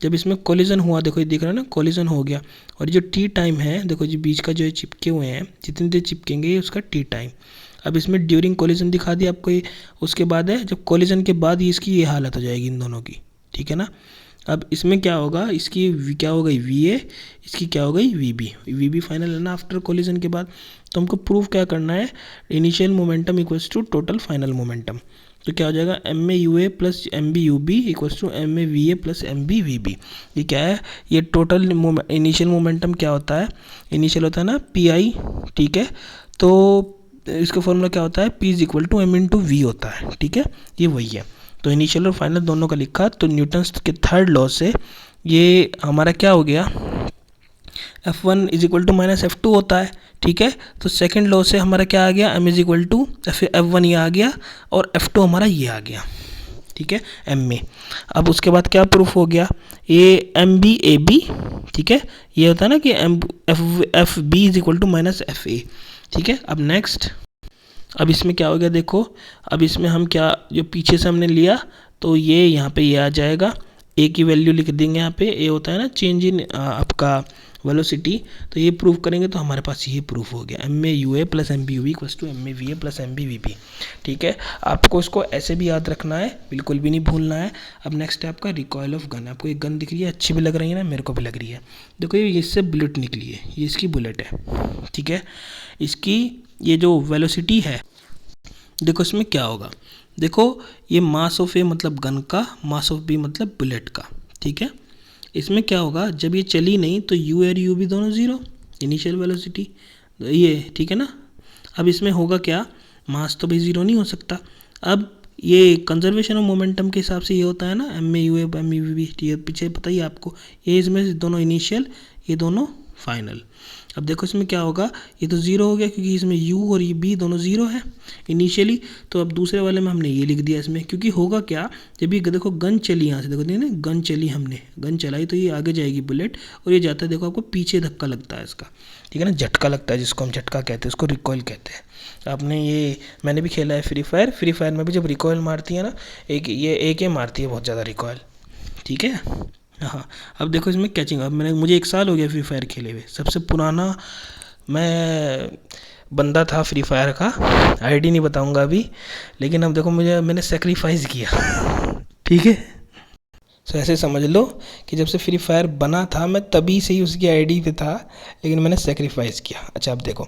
जब इसमें कोलिजन हुआ, देखो ये दिख रहा है ना, कोलिजन हो गया। और जो टी टाइम है, देखो जी बीच का जो है चिपके हुए हैं, जितनी देर चिपकेंगे ये उसका टी टाइम। अब इसमें ड्यूरिंग कोलिजन दिखा दिया आपको ये, उसके बाद है जब कोलिजन के बाद ही इसकी ये हालत हो जाएगी इन दोनों की, ठीक है ना। अब इसमें क्या होगा? इसकी क्या हो गई? VA, इसकी क्या हो गई? VB फाइनल है ना आफ्टर कोलिजन के बाद। तो हमको प्रूफ क्या करना है? Initial momentum equals to total final momentum. तो क्या हो जाएगा? MA UA plus MB UB equals to MA VA plus MB VB। ये क्या है? ये टोटल इनिशियल मोमेंटम क्या होता है? इनिशियल होता है ना PI, ठीक है। तो इसका फॉर्मूला क्या होता है? P is equal to M into V होता है, ठीक है, ये वही है। तो इनिशियल और फाइनल दोनों का लिखा। तो न्यूटन्स के थर्ड लॉ से ये हमारा क्या हो गया? F1 is equal to minus F2 होता है, ठीक है। तो सेकंड लॉ से हमारा क्या आ गया? M is equal to F1 ये आ गया और F2 हमारा ये आ गया, ठीक है, एम में। अब उसके बाद क्या प्रूफ हो गया, A M B A B, ठीक है, ये होता है ना कि M F B is equal to minus F A, ठीक है। अब नेक्स्ट, अब इसमें क्या हो गया देखो, अब इसमें हम क्या जो पीछे से हमने लिया तो ये यहाँ पे ये आ जाएगा, ए की वैल्यू लिख देंगे यहाँ पे, ए होता है ना चेंज इन आपका वेलोसिटी, तो ये प्रूव करेंगे तो हमारे पास ये प्रूफ हो गया, M A U A plus M B U V equals to M A V A plus M B V P, ठीक है। आपको इसको ऐसे भी याद रखना है, बिल्कुल भी नहीं भूलना है। अब नेक्स्ट है आपका रिकॉयल ऑफ गन। आपको एक गन दिख रही है, अच्छी भी लग रही है ना, मेरे को भी लग रही है। देखो ये इससे बुलेट निकली है, ये इसकी बुलेट है, ठीक है। इसकी ये जो वेलोसिटी है, देखो इसमें क्या होगा, देखो ये मास ऑफ ए मतलब गन का, मास ऑफ बी मतलब बुलेट का, ठीक है। इसमें क्या होगा, जब ये चली नहीं तो यू और यू भी दोनों ज़ीरो, इनिशियल वेलोसिटी ये, ठीक है ना। अब इसमें होगा क्या, मास तो भी ज़ीरो नहीं हो सकता। अब ये कंजर्वेशन ऑफ मोमेंटम के हिसाब से ये होता है ना, M A U M A V B, ये पीछे बताइए आपको, ये इसमें दोनों इनिशियल, ये दोनों फाइनल। अब देखो इसमें क्या होगा, ये तो ज़ीरो हो गया क्योंकि इसमें u और ये b दोनों ज़ीरो है इनिशियली। तो अब दूसरे वाले में हमने ये लिख दिया इसमें, क्योंकि होगा क्या, जब ये देखो गन चली यहाँ से, देखो ना गन चली, हमने गन चलाई तो ये आगे जाएगी बुलेट, और ये जाता है देखो आपको पीछे धक्का लगता है इसका, ठीक है ना, झटका लगता है जिसको हम झटका कहते हैं, उसको रिकॉइल कहते हैं। आपने ये मैंने भी खेला है फ्री फायर, फ्री फायर में भी जब रिकॉइल मारती है ना, एक मारती है बहुत ज़्यादा रिकॉइल, ठीक है। हाँ, अब देखो इसमें कैचिंग, अब मुझे 1 साल हो गया फ्री फायर खेले हुए, सबसे पुराना मैं बंदा था फ्री फायर का, आईडी नहीं बताऊंगा अभी, लेकिन अब देखो मैंने सेक्रीफाइस किया, ठीक है। तो ऐसे समझ लो कि जब से फ्री फायर बना था मैं तभी से ही उसकी आईडी पे था, लेकिन मैंने सेक्रीफाइस किया। अच्छा अब देखो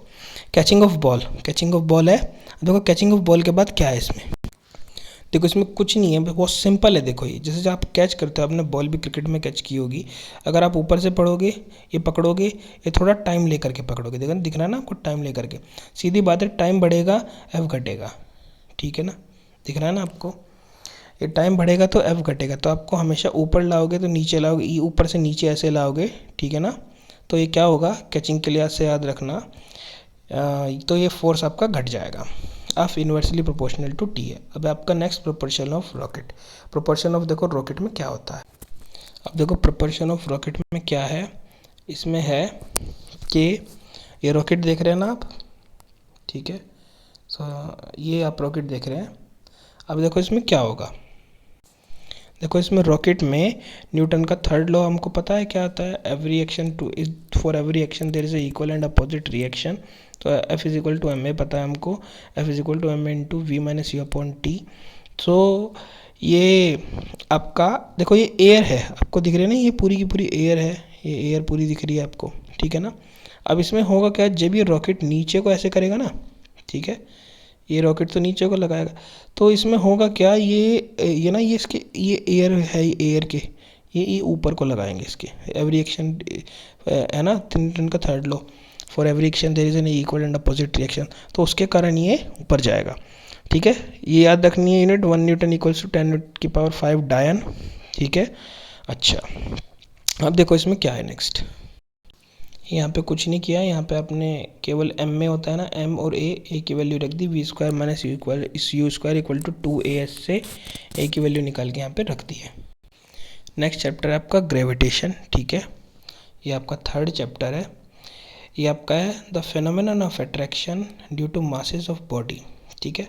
catching of ball, catching of ball है, देखो कैचिंग ऑफ बॉल के बाद क्या है इसमें, देखो इसमें कुछ नहीं है, बहुत सिंपल है। देखो ये जैसे आप कैच करते हो, आपने बॉल भी क्रिकेट में कैच की होगी, अगर आप ऊपर से पढ़ोगे, ये पकड़ोगे, ये थोड़ा टाइम लेकर के पकड़ोगे, देखो दिख रहा है ना आपको, टाइम लेकर के, सीधी बात है, टाइम बढ़ेगा एफ घटेगा, ठीक है ना, दिख रहा है ना आपको, ये टाइम बढ़ेगा तो एफ घटेगा, तो आपको हमेशा ऊपर लाओगे तो नीचे लाओगे, ये ऊपर से नीचे ऐसे लाओगे, ठीक है ना, तो ये क्या होगा, कैचिंग के लिए से याद रखना, तो ये फोर्स आपका घट जाएगा, of inversely proportional to T है। अब आपका next proportion of rocket, proportion of देखो रॉकेट में क्या होता है, अब देखो प्रोपोर्शन ऑफ रॉकेट में क्या है, इसमें है कि ये रॉकेट देख रहे हैं ना आप, ठीक है, सो ये आप रॉकेट देख रहे हैं। अब देखो इसमें क्या होगा, देखो इसमें रॉकेट में न्यूटन का थर्ड लॉ हमको पता है क्या आता है, every action to is for every action there is equal and opposite reaction, तो F is equal to M A पता है हमको, F is equal to M A into V minus U upon T. तो ये आपका देखो ये air है, आपको दिख रही है ना, ये पूरी की पूरी एयर है, ये एयर पूरी दिख रही है आपको, ठीक है ना। अब इसमें होगा क्या, जब ये रॉकेट नीचे को ऐसे करेगा ना, ठीक है, ये रॉकेट तो नीचे को लगाएगा, तो इसमें होगा क्या, ये ना ये इसके ये एयर है, एयर के ये ऊपर को लगाएंगे इसके, एवरी एक्शन है ना, न्यूटन का third law, for every action there is an equal and opposite reaction, तो उसके कारण ये ऊपर जाएगा, ठीक है। ये याद रखनी है यूनिट, 1 न्यूटन इक्वल्स टू 10⁵ डायन, ठीक है। अच्छा अब देखो इसमें क्या है नेक्स्ट, यहाँ पे कुछ नहीं किया, यहाँ पे आपने केवल एम में होता है ना, एम और ए की वैल्यू रख दी, V square minus U square equal to 2as से ए की वैल्यू निकाल के यहाँ पे रख दी है। नेक्स्ट चैप्टर है आपका ग्रेविटेशन, ठीक है, ये आपका थर्ड चैप्टर है, ये आपका है the phenomenon of attraction due to masses of body, ठीक है।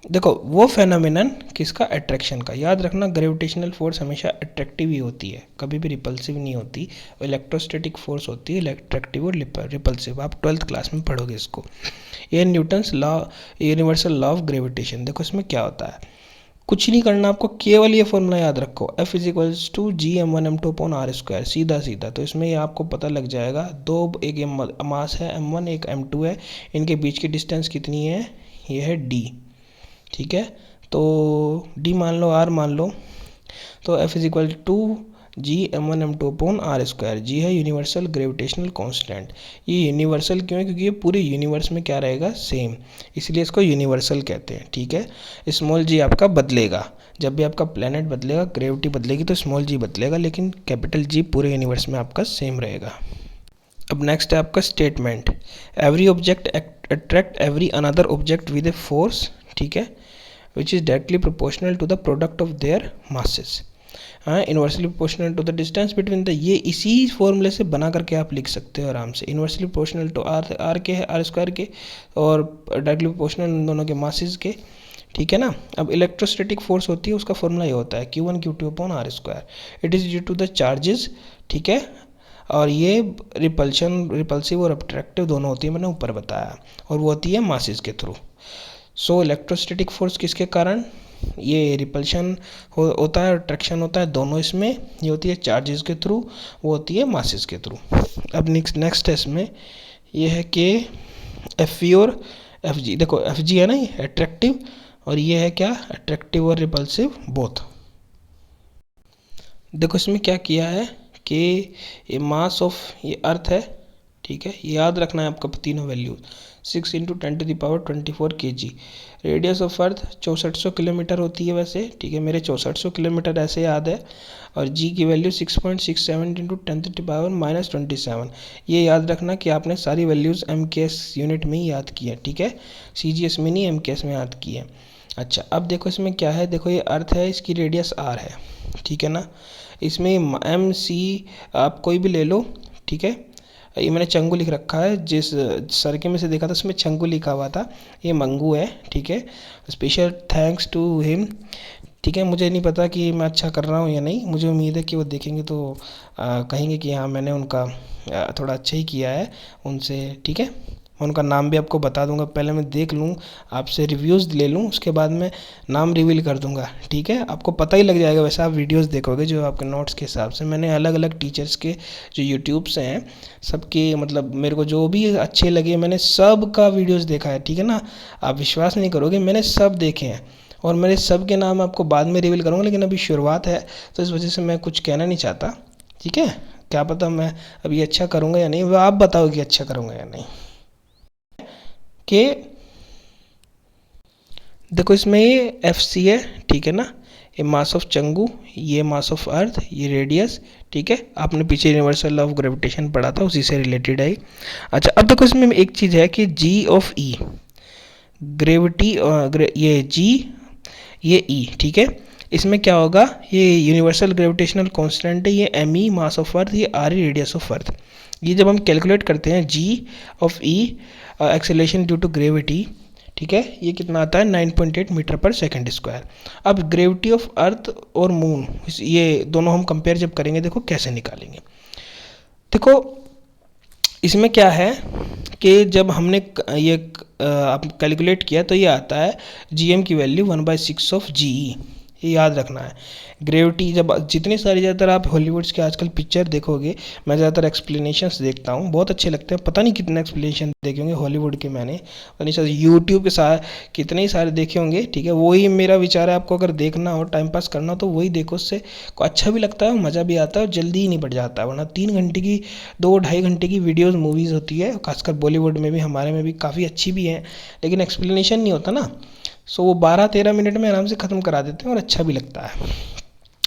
देखो वो फेनोमेनन किसका, अट्रैक्शन का, याद रखना ग्रेविटेशनल फोर्स हमेशा अट्रैक्टिव ही होती है, कभी भी रिपल्सिव नहीं होती, इलेक्ट्रोस्टैटिक फोर्स होती है अट्रैक्टिव और रिपल्सिव, आप 12th क्लास में पढ़ोगे इसको। ये Newton's law, universal law of gravitation, देखो इसमें क्या होता है, कुछ नहीं करना आपको, केवल ये फॉर्मूला याद रखो, F is equals to G m1m2 upon R square, सीधा सीधा, तो इसमें ये आपको पता लग जाएगा, दो एक मास है m1 एक m2 है, इनके बीच की डिस्टेंस कितनी है, ये है d, ठीक है, तो d मान लो, r मान लो, तो F is equal to G m1m2 upon R square, G है यूनिवर्सल ग्रेविटेशनल कांस्टेंट। ये यूनिवर्सल क्यों है, क्योंकि ये पूरे यूनिवर्स में क्या रहेगा, सेम, इसलिए इसको यूनिवर्सल कहते हैं, ठीक है। स्मॉल जी आपका बदलेगा, जब भी आपका प्लेनेट बदलेगा, ग्रेविटी बदलेगी तो स्मॉल जी बदलेगा, लेकिन कैपिटल जी पूरे यूनिवर्स में आपका सेम रहेगा। अब नेक्स्ट है आपका statement, every object attract every another object with a force, ठीक है, which is directly proportional to the product of their masses. हाँ, inversely proportional to the distance between the, ये इसी फॉर्मूले से बना करके आप लिख सकते हो आराम से। इन्वर्सली प्रोपोर्शनल टू आर के है, आर स्क्वायर के, और डायरेक्टली प्रोपोर्शनल उन दोनों के मासेस के, ठीक है ना। अब इलेक्ट्रोस्टैटिक फोर्स होती है, उसका फॉर्मूला ये होता है Q1 Q2 upon R square. It is due to the charges, ठीक है, और ये रिपल्सिव और अट्रैक्टिव दोनों होती है, मैंने ऊपर बताया, और वो होती है मासेस के थ्रू। सो इलेक्ट्रोस्टैटिक फोर्स किसके कारण, ये रिपल्शन होता है, अट्रैक्शन होता है, दोनों इसमें। ये होती है चार्जेस के थ्रू, वो होती है मासेस के थ्रू। अब नेक्स्ट है इसमें, ये है कि एफ ई और एफ जी। देखो एफ जी है ना, ये अट्रैक्टिव, और ये है क्या, अट्रैक्टिव और रिपल्सिव बोथ। देखो इसमें क्या किया है कि ये मास ऑफ ये अर्थ है, ठीक है, याद रखना है आपका तीनों value. 6 × 10⁻24 kg। Radius of earth 6400 kilometre होती है वैसे, ठीक है, मेरे 6400 किलोमीटर ऐसे याद है। और जी की वैल्यू 6.67 × 10⁻27। ये याद रखना कि आपने सारी वैल्यूज़ MKS यूनिट में ही याद की है, ठीक है, CGS में नहीं MKS में याद की है। अच्छा, अब देखो इसमें क्या है, देखो ये अर्थ है, इसकी रेडियस R है, ठीक है ना। इसमें MC आप कोई भी ले लो, ठीक है, ये मैंने चंगू लिख रखा है, जिस सर्किल में से देखा था उसमें चंगू लिखा हुआ था, ये मंगू है, ठीक है, स्पेशल थैंक्स टू हिम, ठीक है। मुझे नहीं पता कि मैं अच्छा कर रहा हूँ या नहीं, मुझे उम्मीद है कि वो देखेंगे तो कहेंगे कि हाँ मैंने उनका थोड़ा अच्छा ही किया है उनसे, ठीक है। मैं उनका नाम भी आपको बता दूंगा, पहले मैं देख लूँ, आपसे रिव्यूज़ ले लूँ, उसके बाद मैं नाम रिवील कर दूंगा, ठीक है। आपको पता ही लग जाएगा, वैसे आप वीडियोस देखोगे जो आपके नोट्स के हिसाब से। मैंने अलग अलग टीचर्स के जो यूट्यूब से हैं सबके, मतलब मेरे को जो भी अच्छे लगे मैंने सब का वीडियोज़ देखा है, ठीक है ना। आप विश्वास नहीं करोगे, मैंने सब देखे हैं, और मेरे सब के नाम आपको बाद में रिवील करूँगा, लेकिन अभी शुरुआत है तो इस वजह से मैं कुछ कहना नहीं चाहता, ठीक है। क्या पता मैं अभी अच्छा करूँगा या नहीं, वो आप बताओ कि अच्छा करूँगा या नहीं। कि देखो इसमें ये FC है, ठीक है ना, ये मास ऑफ चंगू, ये मास ऑफ अर्थ, ये रेडियस, ठीक है। आपने पीछे यूनिवर्सल लॉ ऑफ ग्रेविटेशन पढ़ा था, उसी से रिलेटेड है। अच्छा, अब देखो इसमें एक चीज़ है कि G ऑफ E, ग्रेविटी, ये G, ये E, ठीक है। इसमें क्या होगा, ये यूनिवर्सल ग्रेविटेशनल कांस्टेंट है, ये ME मास ऑफ अर्थ, ये RE रेडियस ऑफ अर्थ। ये जब हम कैलकुलेट करते हैं G of E acceleration due to gravity, ठीक है, ये कितना आता है 9.8 मीटर पर सेकंड स्क्वायर। अब ग्रेविटी ऑफ अर्थ और मून, ये दोनों हम कंपेयर जब करेंगे, देखो कैसे निकालेंगे। देखो इसमें क्या है कि जब हमने ये आप कैलकुलेट किया तो ये आता है GM की वैल्यू 1/6 ऑफ GE, ये याद रखना है। ग्रेविटी जब जितनी सारी ज़्यादातर आप हॉलीवुड्स के आजकल पिक्चर देखोगे, मैं ज़्यादातर एक्सप्लेनेशंस देखता हूँ, बहुत अच्छे लगते हैं। पता नहीं कितने एक्सप्लेनेशन देखे होंगे हॉलीवुड के, मैंने पता नहीं शायद यूट्यूब के साथ कितने ही सारे देखे होंगे, ठीक है। वही मेरा विचार है, आपको अगर देखना हो, टाइम पास करना हो तो वही देखो, उससे अच्छा भी लगता है, मज़ा भी आता है, और जल्दी ही निपट जाता है। वरना 3 घंटे की 2-2.5 घंटे की वीडियोज़ मूवीज़ होती है, खासकर बॉलीवुड में भी, हमारे में भी काफ़ी अच्छी भी है, लेकिन एक्सप्लेनेशन नहीं होता ना, सो वो 12-13 मिनट में आराम से ख़त्म करा देते हैं और अच्छा भी लगता है।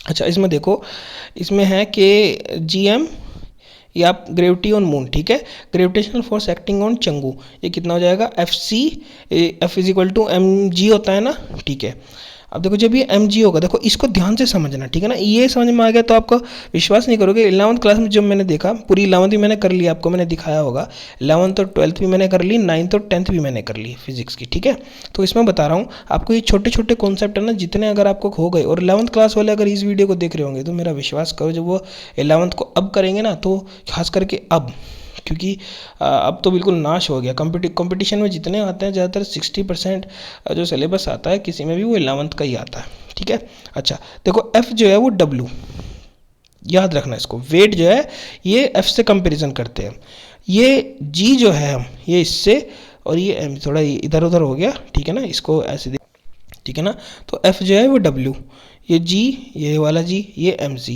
अच्छा, इसमें देखो, इसमें है कि GM या ग्रेविटी ऑन मून, ठीक है, gravitational force acting on Changu, ये कितना हो जाएगा FC, F = mg होता है ना, ठीक है। अब देखो जब ये mg होगा, देखो इसको ध्यान से समझना, ठीक है ना। ये समझ में आ गया तो आपको विश्वास नहीं करोगे, 11th क्लास में जब मैंने देखा, पूरी 11th भी मैंने कर ली, आपको मैंने दिखाया होगा, 11th और 12th भी मैंने कर ली, 9th और 10th भी मैंने कर ली फिजिक्स की, ठीक है। तो इसमें बता रहा हूँ आपको, ये छोटे छोटे कॉन्सेप्ट है ना, जितने अगर आपको हो गए, और 11th क्लास वाले अगर इस वीडियो को देख रहे होंगे तो मेरा विश्वास करो, जब वो 11th को अब करेंगे ना, तो खास करके अब, क्योंकि अब तो बिल्कुल नाश हो गया, कंपटीशन में जितने आते हैं ज़्यादातर 60% जो सिलेबस आता है किसी में भी, वो 11th का ही आता है, ठीक है। अच्छा देखो, F जो है वो W, याद रखना इसको, वेट जो है ये F से कंपैरिजन करते हैं, ये G जो है हम ये इससे, और ये M थोड़ा इधर उधर हो गया, ठीक है ना, इसको ऐसे, ठीक है ना। तो F जो है वो W, ये G, ये वाला G, ये MC।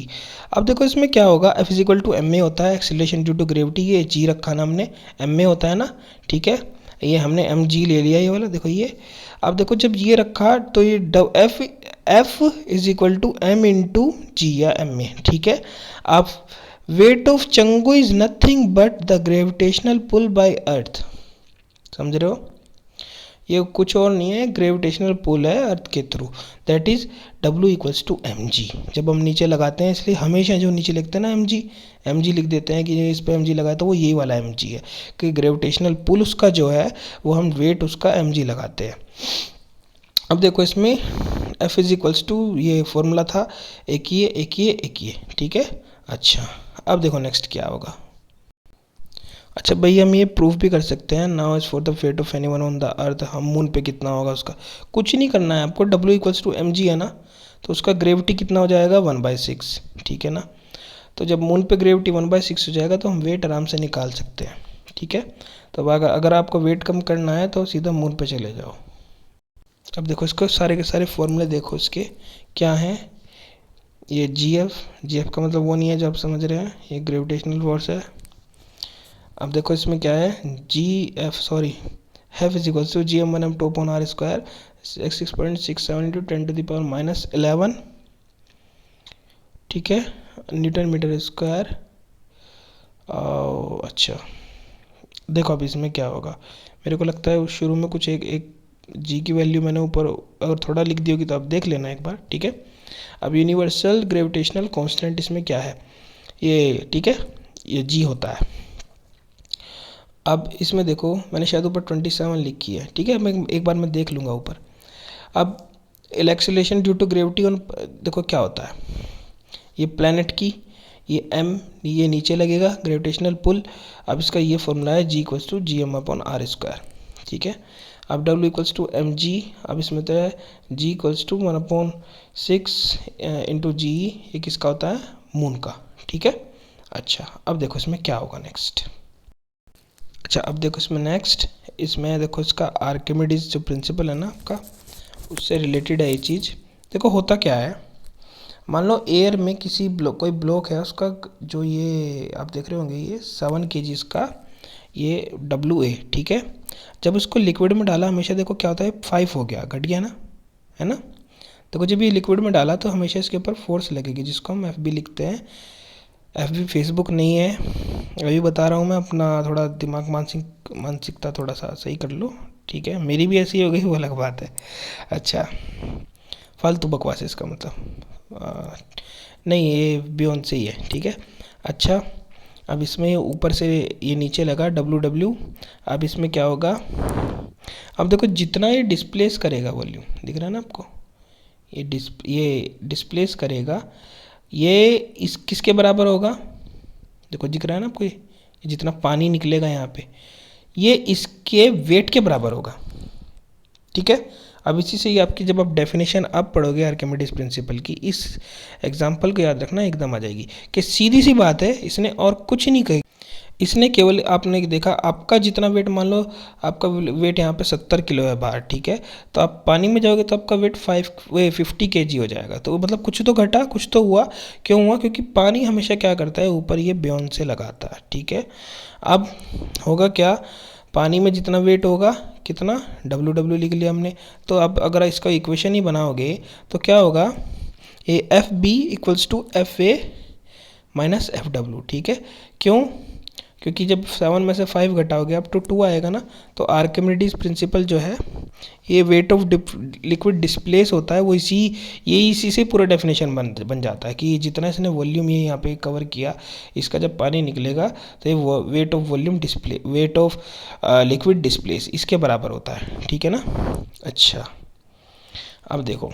अब देखो इसमें क्या होगा, F = ma होता है, एक्सीलरेशन ड्यू टू ग्रेविटी, ये G रखा ना हमने, ma होता है ना, ठीक है, ये हमने mg ले लिया, ये वाला देखो ये। अब देखो जब ये रखा तो ये F = m × g या ma, ठीक है। अब weight of Changu is nothing but the gravitational pull by earth, समझ रहे हो। ये कुछ और नहीं है, ग्रेविटेशनल पुल है अर्थ के through, that is W equals to mg। जब हम नीचे लगाते हैं, इसलिए हमेशा जो नीचे लिखते हैं ना mg लिख देते हैं कि इस पर mg लगाए, तो वो यही वाला mg है कि ग्रेविटेशनल पुल उसका जो है वो हम वेट उसका mg लगाते हैं। अब देखो इसमें F इज इक्वल्स टू, ये फॉर्मूला था, एक ये, ठीक है। अच्छा, अब देखो नेक्स्ट क्या होगा। अच्छा भाई, हम ये प्रूफ भी कर सकते हैं, now is for the fate of anyone on the earth, हम मून पे कितना होगा उसका कुछ नहीं करना है आपको, W इक्वल्स टू mg है ना, तो उसका ग्रेविटी कितना हो जाएगा 1/6, ठीक है ना। तो जब मून पे ग्रेविटी 1/6 हो जाएगा तो हम वेट आराम से निकाल सकते हैं, ठीक है। तो अगर आपको वेट कम करना है तो सीधा मून पे चले जाओ। अब देखो इसको सारे के सारे फॉर्मूले देखो इसके क्या हैं। ये GF का मतलब वो नहीं है जो आप समझ रहे हैं, ये ग्रेविटेशनल फोर्स है। अब देखो इसमें क्या है, F is equal to gm1m2 upon r square 6.67 into 10⁻11, ठीक है, न्यूटन मीटर स्क्वायर। अच्छा देखो अब इसमें क्या होगा, मेरे को लगता है शुरू में कुछ एक जी की वैल्यू मैंने ऊपर अगर थोड़ा लिख दी होगी तो आप देख लेना एक बार, ठीक है। अब यूनिवर्सल ग्रेविटेशनल कांस्टेंट इसमें क्या है ये, ठीक है, ये जी होता है। अब इसमें देखो मैंने शायद ऊपर 27 लिखी है, ठीक है, मैं एक बार मैं देख लूँगा ऊपर। अब acceleration due to gravity on, देखो क्या होता है, ये प्लैनेट की ये m, ये नीचे लगेगा ग्रेविटेशनल पुल। अब इसका ये फॉर्मूला है G equals to gm/r square, ठीक है। अब W इक्वल्स टू mg, अब इसमें तो है G इक्वल्स टू 1/6 इंटू जी, ये किसका होता है, मून का, ठीक है। अच्छा अब देखो इसमें क्या होगा नेक्स्ट। अच्छा अब देखो इसमें नेक्स्ट, इसमें देखो इसका आर्किमिडीज जो प्रिंसिपल है ना आपका, उससे रिलेटेड है ये चीज़। देखो होता क्या है, मान लो एयर में किसी कोई ब्लॉक है, उसका जो ये आप देख रहे होंगे ये 7 kg का ये WA, ठीक है। जब उसको लिक्विड में डाला, हमेशा देखो क्या होता है 5 हो गया, घट गया ना, है ना। देखो जब ये लिक्विड में डाला तो हमेशा इसके ऊपर फोर्स लगेगी, जिसको हम FB लिखते हैं। FB फेसबुक नहीं है, अभी बता रहा हूँ मैं, अपना थोड़ा दिमाग मानसिकता थोड़ा सा सही कर लो, ठीक है। मेरी भी ऐसी हो गई, वो अलग बात है। अच्छा फालतू बकवास है इसका मतलब, नहीं ये बियॉन्ड से ही है, ठीक है। अच्छा अब इसमें ऊपर से ये नीचे लगा WW, अब इसमें क्या होगा, अब देखो जितना ये डिस्प्लेस करेगा वॉल्यूम, दिख रहा है ना आपको, ये डिस्प्लेस करेगा, ये इस किसके बराबर होगा, देखो दिख रहा है ना आपको, ये जितना पानी निकलेगा यहाँ पे, ये इसके वेट के बराबर होगा, ठीक है। अब इसी से ही आपकी जब आप डेफिनेशन अब पढ़ोगे आर्किमिडीज प्रिंसिपल की, इस एग्जांपल को याद रखना, एकदम आ जाएगी कि सीधी सी बात है, इसने और कुछ नहीं कही, इसने केवल आपने देखा आपका जितना वेट, मान लो आपका वेट यहाँ पे 70 किलो है बाहर, ठीक है, तो आप पानी में जाओगे तो आपका वेट 50 kg हो जाएगा, तो मतलब कुछ तो घटा कुछ तो हुआ, क्यों हुआ, क्योंकि पानी हमेशा क्या करता है ऊपर ये बियॉन्ड से लगाता है, ठीक है। अब होगा क्या, पानी में जितना वेट होगा कितना, WW लिख लिया हमने, तो अब अगर इसका इक्वेशन ही बनाओगे तो क्या होगा, ये FB equals to FA minus FW, ठीक है। क्यों, क्योंकि जब 7 में से 5 घटाओगे अब तो 2 आएगा ना, तो आर्किमिडीज प्रिंसिपल जो है, ये वेट ऑफ लिक्विड डिस्प्लेस होता है, वो इसी से पूरा डेफिनेशन बन जाता है कि जितना इसने वॉल्यूम ये यहाँ पे कवर किया, इसका जब पानी निकलेगा तो ये weight of volume display, weight of liquid displace इसके बराबर होता है, ठीक है ना। अच्छा अब देखो,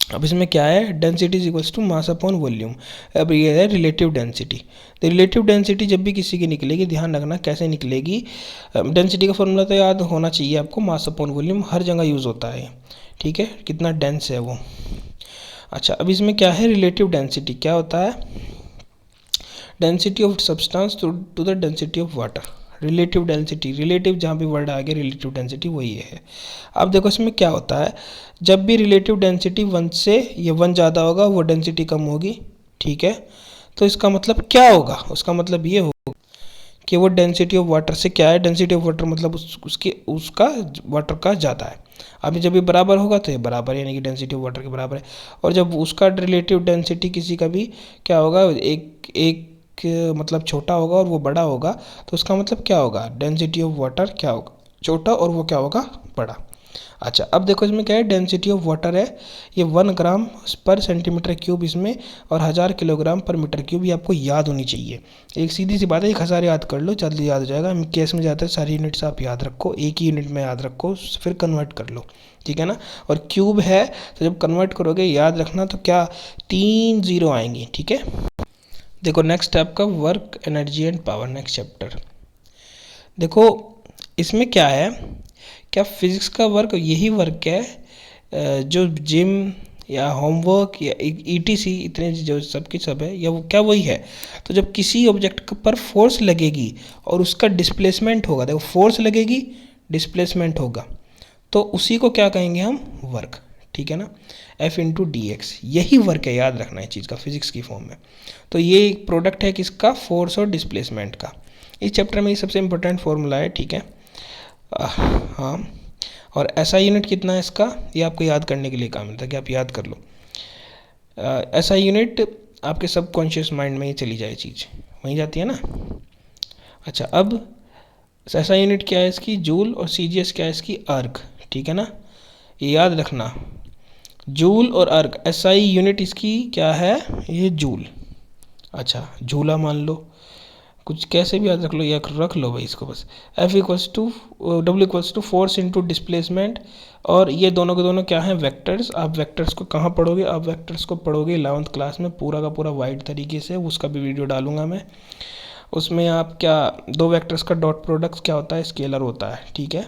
अब इसमें क्या है, density is equals to mass upon volume. अब ये है रिलेटिव डेंसिटी, तो रिलेटिव डेंसिटी जब भी किसी की निकलेगी, ध्यान रखना कैसे निकलेगी, डेंसिटी का फॉर्मूला तो याद होना चाहिए आपको, मास अपॉन वॉल्यूम हर जगह यूज़ होता है, ठीक है, कितना डेंस है वो। अच्छा अब इसमें क्या है, रिलेटिव डेंसिटी क्या होता है, density of substance to the density of water, relative density, relative जहाँ भी वर्ड आ गया रिलेटिव डेंसिटी वही है। अब देखो इसमें क्या होता है, जब भी रिलेटिव डेंसिटी 1 से ये 1 ज़्यादा होगा वो डेंसिटी कम होगी, ठीक है। तो इसका मतलब क्या होगा, उसका मतलब ये होगा कि वो डेंसिटी ऑफ वाटर से क्या है, डेंसिटी ऑफ वाटर मतलब उसका वाटर का ज़्यादा है। अब जब ये बराबर होगा तो ये बराबर यानी कि डेंसिटी ऑफ वाटर के बराबर है, और जब उसका रिलेटिव डेंसिटी किसी का भी क्या होगा, एक मतलब छोटा होगा और वो बड़ा होगा, तो उसका मतलब क्या होगा, डेंसिटी ऑफ वाटर क्या होगा, छोटा, और वो क्या होगा, पड़ा। अच्छा, अब देखो इसमें क्या है, डेंसिटी ऑफ वाटर है ये 1 ग्राम पर सेंटीमीटर क्यूब इसमें, और 1000 किलोग्राम पर मीटर क्यूब, ये आपको याद होनी चाहिए। एक सीधी सी बात है, 1000 याद कर लो, जल्दी याद हो जाएगा। केस में जाता है सारी यूनिट्स आप याद रखो, एक ही यूनिट में याद रखो, फिर कन्वर्ट कर लो, ठीक है ना। और क्यूब है तो जब कन्वर्ट करोगे याद रखना तो क्या 3 0 आएंगी, ठीक है। देखो नेक्स्ट है आपका work, energy and power, next chapter. देखो इसमें क्या है, क्या फिजिक्स का वर्क यही वर्क है जो जिम या होमवर्क या ईटीसी इतने जो सब की सब है, या वो क्या वही है। तो जब किसी ऑब्जेक्ट पर फोर्स लगेगी और उसका डिस्प्लेसमेंट होगा, देखो फोर्स लगेगी डिस्प्लेसमेंट होगा, तो उसी को क्या कहेंगे हम, वर्क, ठीक है ना। F इंटू डी एक्स, यही वर्क है, याद रखना है चीज़ का फिजिक्स की फॉर्म में। तो ये एक प्रोडक्ट है किसका, फोर्स और डिस्प्लेसमेंट का। इस चैप्टर में ये सबसे इंपॉर्टेंट फॉर्मूला है, ठीक है। हाँ, और ऐसा यूनिट कितना है इसका, ये आपको याद करने के लिए काम मिलता है कि आप याद कर लो। ऐसा यूनिट आपके सबकॉन्शियस माइंड में ही चली जाए, चीज़ वहीं जाती है ना। अच्छा, अब ऐसा यूनिट क्या है इसकी, जूल, और CGS क्या है इसकी, अर्ग, ठीक है ना। ये याद रखना, जूल और अर्ग, SI यूनिट इसकी क्या है, ये जूल। अच्छा, जूला मान लो, कुछ कैसे भी याद रख लो, या रख लो भाई इसको बस। W फोर्स इंटू डिस्प्लेसमेंट, और ये दोनों के दोनों क्या हैं, वेक्टर्स। आप वेक्टर्स को कहाँ पढ़ोगे, आप वेक्टर्स को पढ़ोगे 11th क्लास में पूरा का पूरा वाइड तरीके से, उसका भी वीडियो डालूंगा मैं। उसमें आप क्या, दो वेक्टर्स का डॉट प्रोडक्ट क्या होता है, स्केलर होता है, ठीक है।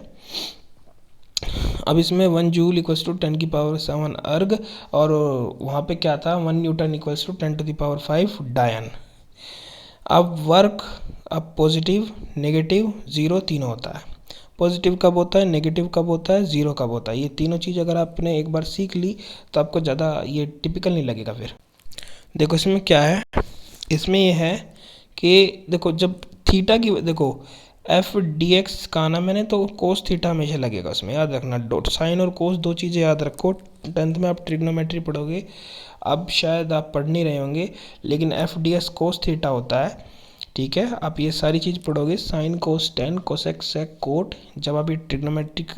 अब इसमें 1 जूल इक्वल्स टू 10⁻7 अर्ग, और वहाँ पे क्या था, 1 न्यूटन इक्वल्स टू 10⁵ डायन। अब वर्क, अब पॉजिटिव, नेगेटिव, ज़ीरो तीनों होता है। पॉजिटिव कब होता है, नेगेटिव कब होता है, ज़ीरो कब होता है, ये तीनों चीज़ अगर आपने एक बार सीख ली तो आपको ज़्यादा ये टिपिकल नहीं लगेगा फिर। देखो इसमें क्या है, इसमें ये है कि देखो जब थीटा की, देखो FDX का आना मैंने, तो कोस थीटा हमेशा लगेगा उसमें, याद रखना। डॉट साइन और कोस दो चीज़ें याद रखो, 10th में आप ट्रिग्नोमेट्री पढ़ोगे, अब शायद आप पढ़ नहीं रहे होंगे, लेकिन FDX कोस थीटा होता है, ठीक है। आप ये सारी चीज़ पढ़ोगे, sine cos tan cosec sec cot, जब आप ये ट्रिग्नोमेट्रिक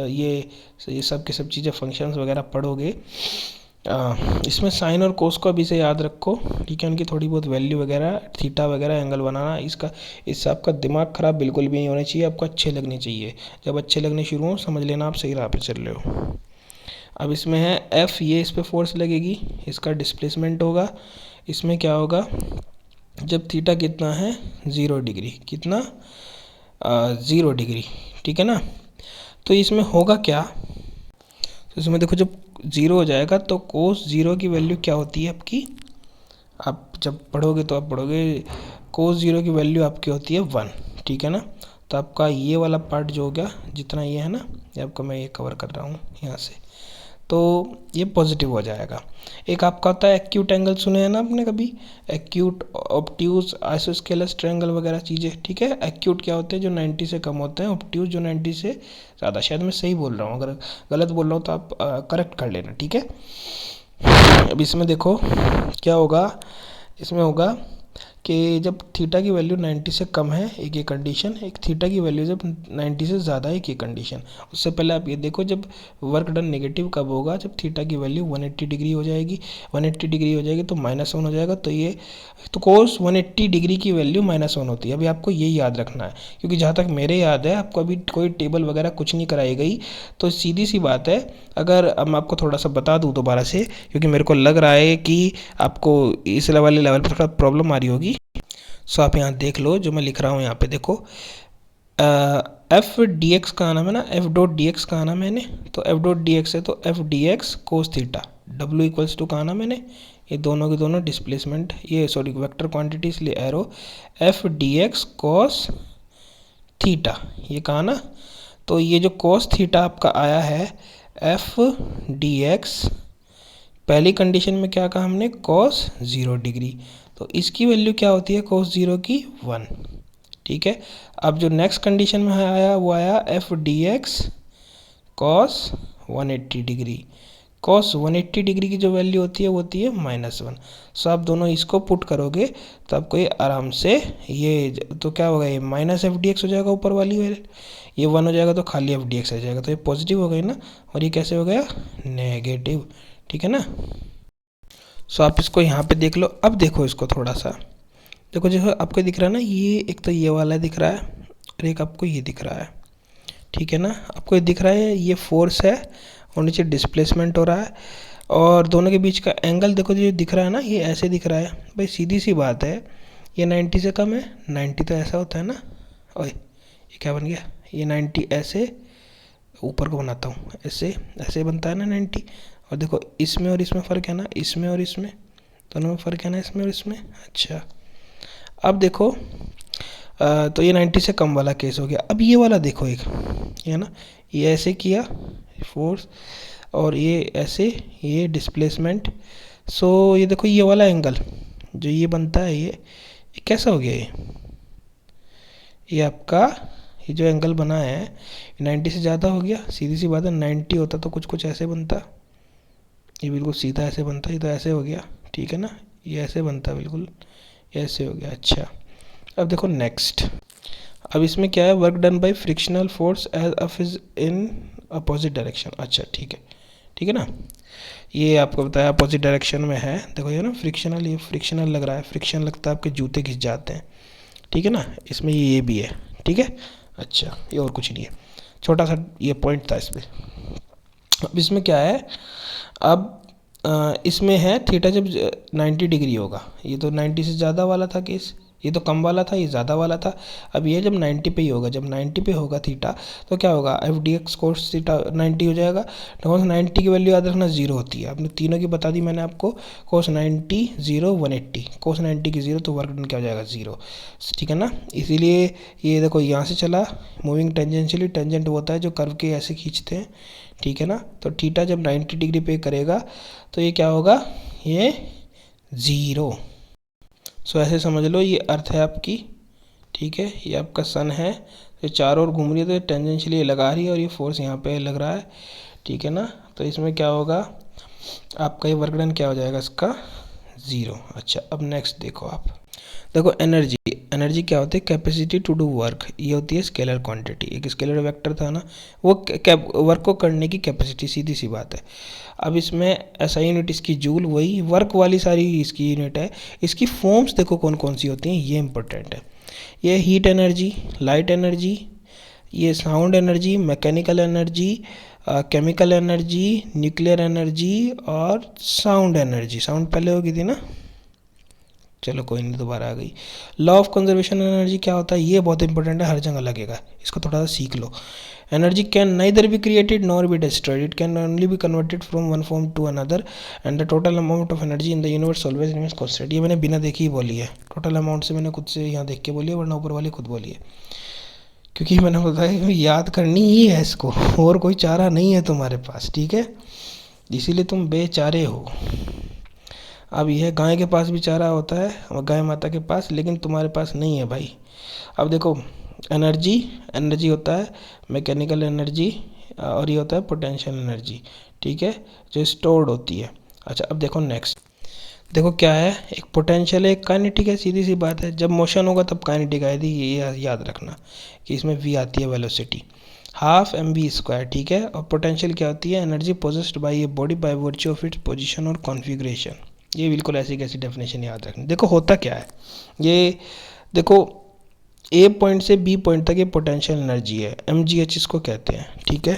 ये सब के सब चीज़ें फंक्शंस वगैरह पढ़ोगे, इसमें साइन और कोस को अभी से याद रखो, ठीक है। उनकी थोड़ी बहुत वैल्यू वगैरह, थीटा वगैरह, एंगल बनाना, इससे आपका दिमाग ख़राब बिल्कुल भी नहीं होना चाहिए, आपको अच्छे लगने चाहिए। जब अच्छे लगने शुरू हो समझ लेना आप सही राह पे चल रहे हो। अब इसमें है F, ये इस पर फोर्स लगेगी, इसका डिस्प्लेसमेंट होगा। इसमें क्या होगा, जब थीटा कितना है, 0 डिग्री, कितना 0 डिग्री, ठीक है ना। तो इसमें होगा क्या, तो इसमें देखो जब 0 हो जाएगा तो कोस 0 की वैल्यू क्या होती है आपकी, आप जब पढ़ोगे तो आप पढ़ोगे कोस 0 की वैल्यू आपकी होती है 1, ठीक है ना। तो आपका ये वाला पार्ट जो हो गया, जितना ये है ना, ये आपको मैं ये कवर कर रहा हूँ यहाँ से, तो ये पॉजिटिव हो जाएगा। एक आपका होता है एक्यूट एंगल, सुने हैं ना आपने कभी, एक्यूट, ऑब्ट्यूज, आइसोस्केलस ट्रायंगल वगैरह चीज़ें, ठीक है। एक्यूट क्या होते हैं, जो 90 से कम होते हैं, ऑब्ट्यूज जो 90 से ज़्यादा। शायद मैं सही बोल रहा हूँ, अगर गलत बोल रहा हूँ तो आप करेक्ट कर लेना, ठीक है। अब इसमें देखो क्या होगा, इसमें होगा कि जब थीटा की वैल्यू 90 से कम है, एक ये कंडीशन, एक थीटा की वैल्यू जब 90 से ज़्यादा है, एक ये कंडीशन। उससे पहले आप ये देखो, जब वर्क डन नेगेटिव कब होगा, जब थीटा की वैल्यू 180 डिग्री हो जाएगी, 180 डिग्री हो जाएगी तो -1 हो जाएगा। तो ये तो कोस 180 डिग्री की वैल्यू -1 होती है। अभी आपको ये याद रखना है, क्योंकि जहाँ तक मेरे याद है आपको अभी कोई टेबल वगैरह कुछ नहीं कराई गई। तो सीधी सी बात है, अगर अब मैं आपको थोड़ा सा बता दूँ दोबारा से, क्योंकि मेरे को लग रहा है कि आपको इस लेवल पर थोड़ा प्रॉब्लम आ रही होगी। सो आप यहाँ देख लो जो मैं लिख रहा हूँ, यहाँ पे देखो FDX का आना है ना, F.dx का आना मैंने, तो F.dx है तो FDX cos theta, W equals to का आना मैंने, ये दोनों के दोनों डिस्प्लेसमेंट, ये सॉरी वेक्टर क्वांटिटी इसलिए एरो, FDX कोस थीटा, ये कहा ना। तो ये जो कोस थीटा आपका आया है FDX, पहली कंडीशन में क्या कहा हमने, कोस 0 डिग्री, तो इसकी वैल्यू क्या होती है कोस 0 की 1, ठीक है। अब जो नेक्स्ट कंडीशन में आया वो आया FDX कोस 180 डिग्री, कॉस 180 डिग्री की जो वैल्यू होती है वो होती है -1। सो आप दोनों इसको पुट करोगे तो आपको ये आराम से ये तो क्या होगा, ये -f(dx) हो जाएगा ऊपर वाली वैल्यू, ये 1 हो जाएगा तो खाली f(dx) आ जाएगा, तो ये पॉजिटिव हो गई ना, और ये कैसे हो गया, नेगेटिव। ठीक है ना। सो आप इसको यहाँ पे देख लो। अब देखो इसको थोड़ा सा, देखो जो आपको दिख रहा है ना, ये एक तो ये वाला दिख रहा है और एक आपको ये दिख रहा है। ठीक है ना, आपको ये दिख रहा है ये फोर्स है और नीचे डिस्प्लेसमेंट हो रहा है, और दोनों के बीच का एंगल देखो जो दिख रहा है ना, ये ऐसे दिख रहा है। भाई सीधी सी बात है, ये 90 से कम है, 90 तो ऐसा होता है ना। ओए ये क्या बन गया, ये 90 ऐसे ऊपर को बनाता हूँ, ऐसे ऐसे बनता है ना 90। और देखो इसमें और इसमें फ़र्क है ना, इसमें और इसमें दोनों में फ़र्क है ना, इसमें और इसमें। अच्छा अब देखो तो ये 90 से कम वाला केस हो गया। अब ये वाला देखो, एक ये ना, ये ऐसे किया फोर्स और ये ऐसे, ये डिस्प्लेसमेंट। सो ये देखो ये वाला एंगल जो ये बनता है, ये कैसा हो गया, ये आपका ये जो एंगल बना है 90 से ज़्यादा हो गया। सीधी सी बात है, 90 होता तो कुछ कुछ ऐसे बनता, ये बिल्कुल सीधा ऐसे बनता, ये तो ऐसे हो गया। ठीक है ना, ये ऐसे बनता बिल्कुल, ऐसे हो गया। अच्छा अब देखो नेक्स्ट, अब इसमें क्या है, work done by frictional force as F is in opposite direction. अच्छा ठीक है, ठीक है ना, ये आपको बताया अपोजिट डायरेक्शन में है। देखो ये ना फ्रिक्शनल, ये फ्रिक्शनल लग रहा है, फ्रिक्शन लगता है आपके जूते घिस जाते हैं। ठीक है ना, इसमें ये भी है। ठीक है, अच्छा ये और कुछ नहीं है, छोटा सा ये पॉइंट था इसमें। अब इसमें क्या है, अब इसमें है थीटा जब 90 डिग्री होगा, ये तो 90 से ज़्यादा वाला था केस, ये तो कम वाला था, ये ज़्यादा वाला था। अब ये जब 90 पे ही होगा, जब 90 पे होगा थीटा, तो क्या होगा, f(dx) कोस थीटा 90 हो जाएगा। कोस 90 की वैल्यू याद रखना 0 होती है, आपने तीनों की बता दी मैंने आपको। कोस 90 0 180, कोस 90 की 0, तो वर्क डन क्या हो जाएगा 0। ठीक है ना, इसीलिए ये देखो यहाँ से चला मूविंग टेंजेंशियली, टेंजेंट होता है जो कर्व के ऐसे खींचते हैं। ठीक है ना, तो थीटा जब 90 डिग्री पे करेगा तो ये क्या होगा, ये 0। सो ऐसे समझ लो ये अर्थ है आपकी। ठीक है, ये आपका सन है, ये चारों ओर घूम रही है, तो ये टेंजेंशियली ये लगा रही है और ये फोर्स यहाँ पे लग रहा है। ठीक है ना, तो इसमें क्या होगा, आपका ये वर्क डन क्या हो जाएगा इसका 0। अच्छा अब नेक्स्ट देखो आप, देखो एनर्जी, एनर्जी क्या होती है, कैपेसिटी टू डू वर्क, ये होती है स्केलर क्वांटिटी। एक स्केलर वेक्टर था ना, वो वर्क को करने की कैपेसिटी, सीधी सी बात है। अब इसमें ऐसा यूनिट इसकी जूल, वही वर्क वाली सारी इसकी यूनिट है। इसकी फॉर्म्स देखो कौन कौन सी होती हैं, ये इंपॉर्टेंट है। ये हीट एनर्जी, लाइट एनर्जी, ये sound energy, mechanical energy, chemical energy, nuclear energy और साउंड एनर्जी। साउंड पहले होगी थी ना, चलो कोई नहीं, दोबारा आ गई। लॉ ऑफ कंजर्वेशन एनर्जी क्या होता है, ये बहुत इंपॉर्टेंट है, हर जगह लगेगा, इसको थोड़ा सा सीख लो। Energy can neither be created nor be destroyed, it can only be converted from one form to another and the total amount of energy in the universe always remains constant. ये मैंने बिना देखे ही बोली है, टोटल अमाउंट से मैंने खुद से यहाँ देख के बोली है, वरना ऊपर वाली खुद बोली है, क्योंकि मैंने बताया याद करनी ही है इसको, और कोई चारा नहीं है तुम्हारे पास। ठीक है, इसीलिए तुम बेचारे हो। अब यह गाय के पास भी चारा होता है, गाय माता के पास, लेकिन तुम्हारे पास नहीं है भाई। अब देखो एनर्जी, एनर्जी होता है मैकेनिकल एनर्जी और ये होता है पोटेंशियल एनर्जी। ठीक है, जो स्टोर्ड होती है। अच्छा अब देखो नेक्स्ट, देखो क्या है, एक पोटेंशियल है, एक काइनेटिक है। सीधी सी बात है, जब मोशन होगा तब काइनेटिक आएगी, ये याद रखना कि इसमें v आती है वेलोसिटी, हाफ mv²। ठीक है, और पोटेंशियल क्या होती है, energy possessed by a body by virtue of its position और कॉन्फ़िगरेशन। ये बिल्कुल ऐसी कैसी डेफिनेशन याद रखनी। देखो होता क्या है, ये देखो ए पॉइंट से बी पॉइंट तक ये पोटेंशियल एनर्जी है, mgh इसको कहते हैं। ठीक है,